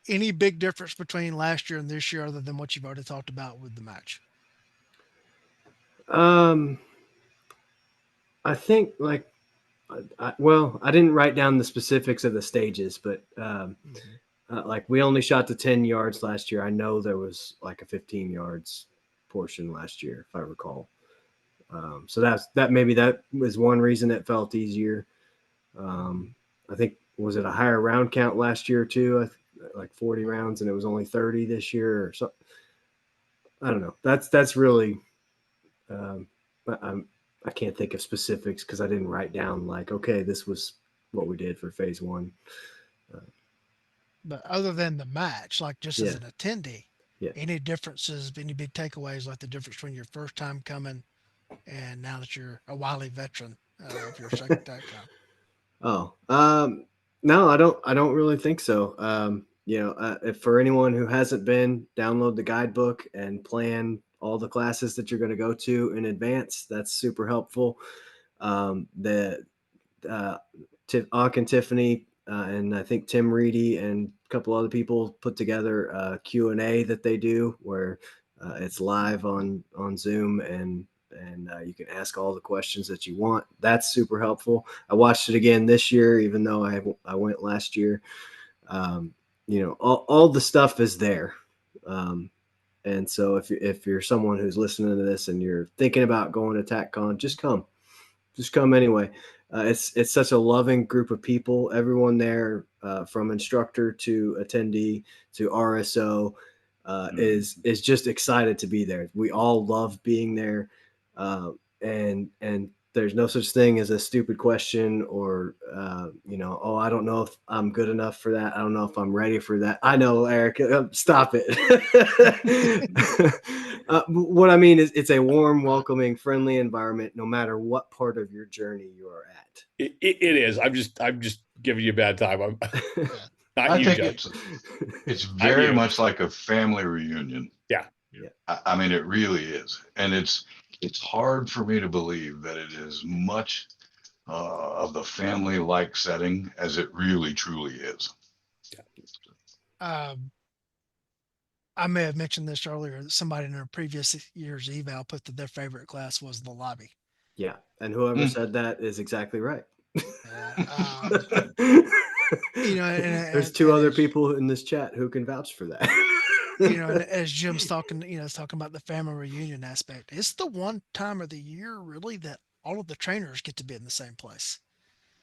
Speaker 1: any big difference between last year and this year other than what you've already talked about with the match?
Speaker 6: go. I think like, well, I didn't write down the specifics of the stages, but like we only shot to 10 yards last year. I know there was like a 15 yards portion last year, if I recall. So that maybe that was one reason it felt easier. I think, was it a higher round count last year too? Like 40 rounds, and it was only 30 this year or so. I don't know. That's really, I can't think of specifics because I didn't write down like, okay, this was what we did for phase one.
Speaker 1: But other than the match, like just as
Speaker 6: Yeah.
Speaker 1: an attendee,
Speaker 6: Yeah.
Speaker 1: any differences, any big takeaways, like the difference between your first time coming and now that you're a wily veteran of your second TacCon?
Speaker 6: Oh, no, I don't really think so. If for anyone who hasn't been, download the guidebook and plan all the classes that you're going to go to in advance. That's super helpful. The Ak and Tiffany and I think Tim Reedy and a couple other people put together a Q&A that they do where it's live on Zoom, and you can ask all the questions that you want. That's super helpful. I watched it again this year, even though I went last year. All the stuff is there. And so if you're someone who's listening to this and you're thinking about going to TacCon, just come anyway. It's such a loving group of people. Everyone there, from instructor to attendee to RSO, is just excited to be there. We all love being there, and there's no such thing as a stupid question or oh, I don't know if I'm good enough for that. I don't know if I'm ready for that. I know, Eric, stop it. What I mean is it's a warm, welcoming, friendly environment no matter what part of your journey you are at.
Speaker 4: It is. I'm just giving you a bad time. I'm not
Speaker 3: I
Speaker 4: you,
Speaker 3: think
Speaker 4: Jeff.
Speaker 3: it's
Speaker 4: I'm
Speaker 3: very
Speaker 4: you.
Speaker 3: much like a family reunion.
Speaker 4: Yeah.
Speaker 3: I mean, it really is, and it's hard for me to believe that it is much of the family-like setting as it really truly is.
Speaker 1: Um, I may have mentioned this earlier. Somebody in a previous year's eval put that their favorite class was the lobby.
Speaker 6: Yeah, and whoever
Speaker 3: Mm.
Speaker 6: said that is exactly right.
Speaker 1: Uh,
Speaker 6: There's
Speaker 1: and
Speaker 6: two other
Speaker 1: as
Speaker 6: people in this chat who can vouch for that.
Speaker 1: and as Jim's talking, talking about the family reunion aspect, it's the one time of the year really that all of the trainers get to be in the same place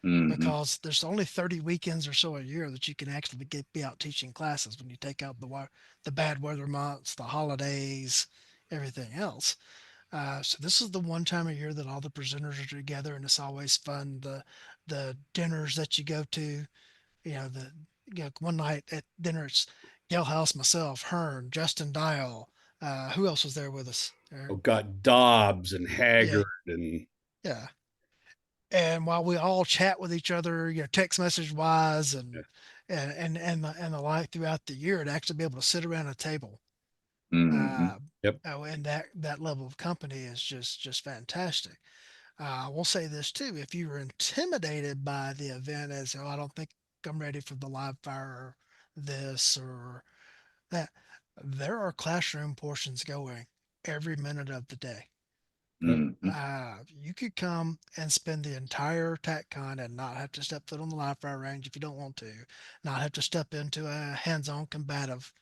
Speaker 3: Hmm.
Speaker 1: because there's only 30 weekends or so a year that you can actually be out teaching classes when you take out the bad weather months, the holidays, everything else. So this is the one time a year that all the presenters are together, and it's always fun. The dinners that you go to, one night at dinner it's Gail House, myself, Hearn, Justin Dial, Who else was there with us, Eric?
Speaker 4: Oh, got Dobbs and
Speaker 1: Yeah,
Speaker 4: Haggard and
Speaker 1: yeah. And while we all chat with each other, text message wise
Speaker 4: yeah.
Speaker 1: and the like throughout the year, to actually be able to sit around a table,
Speaker 3: Mm-hmm.
Speaker 1: uh,
Speaker 4: Yep.
Speaker 1: and that level of company is just fantastic. I will say this too: if you were intimidated by the event, as oh, I don't think I'm ready for the live fire, or this or that, there are classroom portions going every minute of the day.
Speaker 4: Yep.
Speaker 3: Mm-hmm.
Speaker 1: You could come and spend the entire TacCon and not have to step foot on the live fire range if you don't want to, not have to step into a hands-on combative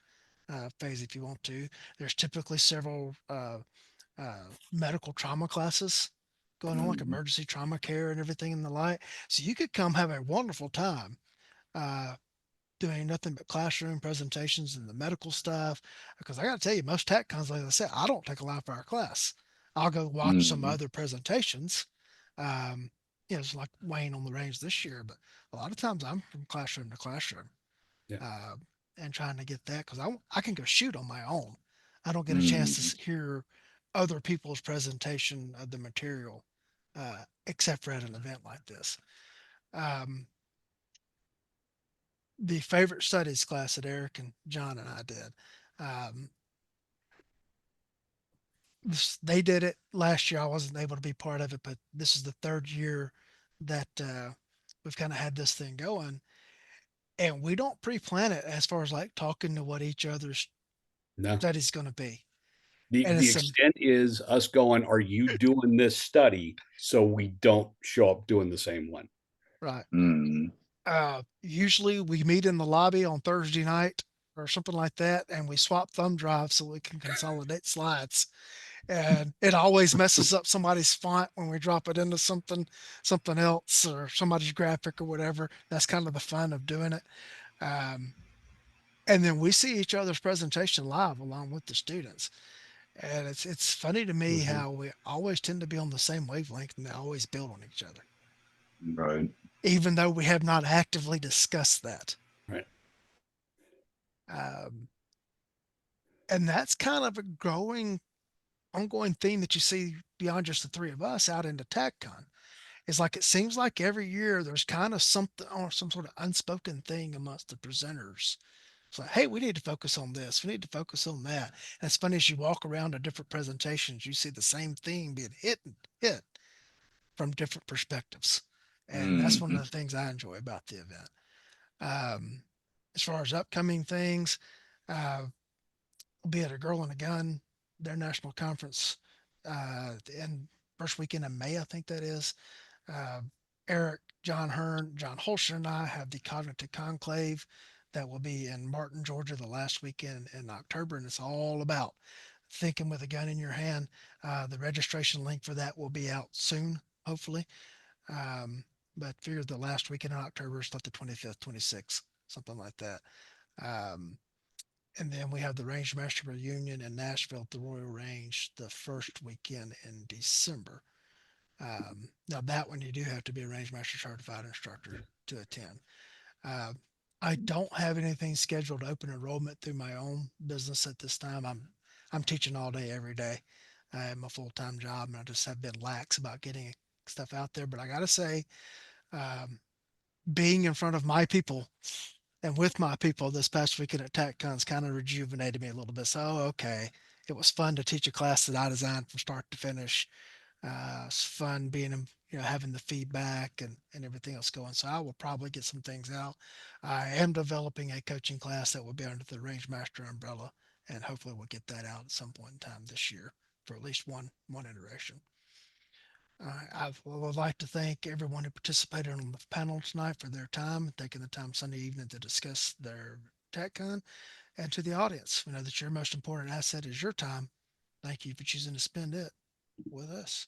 Speaker 1: phase if you want to. There's typically several medical trauma classes going on, like
Speaker 3: Mm-hmm.
Speaker 1: emergency trauma care and everything in the light. So you could come have a wonderful time uh, doing nothing but classroom presentations and the medical stuff. Because I got to tell you, most tech cons, like I said, I don't take a live fire class. I'll go watch some
Speaker 3: Mm-hmm.
Speaker 1: other presentations. Um, it's like Wayne on the range this year, but a lot of times I'm from classroom to classroom,
Speaker 4: Yeah.
Speaker 1: uh, and trying to get that because I can go shoot on my own. I don't get a chance
Speaker 3: Mm-hmm.
Speaker 1: to hear other people's presentation of the material, except for at an event like this. Um, the favorite studies class that Eric and John and I did. Um, they did it last year. I wasn't able to be part of it, but this is the third year that we've kind of had this thing going, and we don't pre-plan it as far as like talking to what each other's
Speaker 4: No.
Speaker 1: study's going to be. And
Speaker 4: The
Speaker 1: it's some
Speaker 4: extent is us going, are you doing this study so we don't show up doing the same one?
Speaker 1: right.
Speaker 3: Mm-hmm.
Speaker 1: Usually we meet in the lobby on Thursday night or something like that, and we swap thumb drives so we can consolidate slides. And it always messes up somebody's font when we drop it into something else or somebody's graphic or whatever. That's kind of the fun of doing it. Um, and then we see each other's presentation live along with the students. And it's funny to me
Speaker 4: Mhm.
Speaker 1: how we always tend to be on the same wavelength and they always build on each other,
Speaker 3: Right.
Speaker 1: even though we have not actively discussed that.
Speaker 4: Right.
Speaker 1: Um, and that's kind of a growing, ongoing theme that you see beyond just the three of us out into TACCon. It's like it seems like every year there's kind of something or some sort of unspoken thing amongst the presenters. It's like, hey, we need to focus on this. We need to focus on that. And it's funny as you walk around to different presentations, you see the same thing being hit from different perspectives. And that's one
Speaker 3: Mm-hmm.
Speaker 1: of the things I enjoy about the event. Um, as far as upcoming things, uh, we'll be at a Girl and a Gun, their national conference, in first weekend of May, I think that is. Uh, Eric, John Hearn, John Holster, and I have the Cognitive Conclave that will be in Martin, Georgia, the last weekend in October, and it's all about thinking with a gun in your hand. The registration link for that will be out soon, hopefully. Um, but figure the last weekend in October is like the 25th, 26th, something like that. Um, and then we have the Range Master Reunion in Nashville at the Royal Range the first weekend in December. Now that one you do have to be a range master certified instructor to attend. Uh, I don't have anything scheduled to open enrollment through my own business at this time. I'm teaching all day every day. I have my full time job, and I just have been lax about getting stuff out there. But I got to say, um, being in front of my people and with my people this past weekend at TacCon's kind of rejuvenated me a little bit. So okay, it was fun to teach a class that I designed from start to finish. It's fun being, having the feedback and everything else going. So I will probably get some things out. I am developing a coaching class that will be under the Range Master umbrella, and hopefully we'll get that out at some point in time this year for at least one iteration. I would like to thank everyone who participated on the panel tonight for their time, taking the time Sunday evening to discuss their TechCon, and to the audience. We know that your most important asset is your time. Thank you for choosing to spend it with us.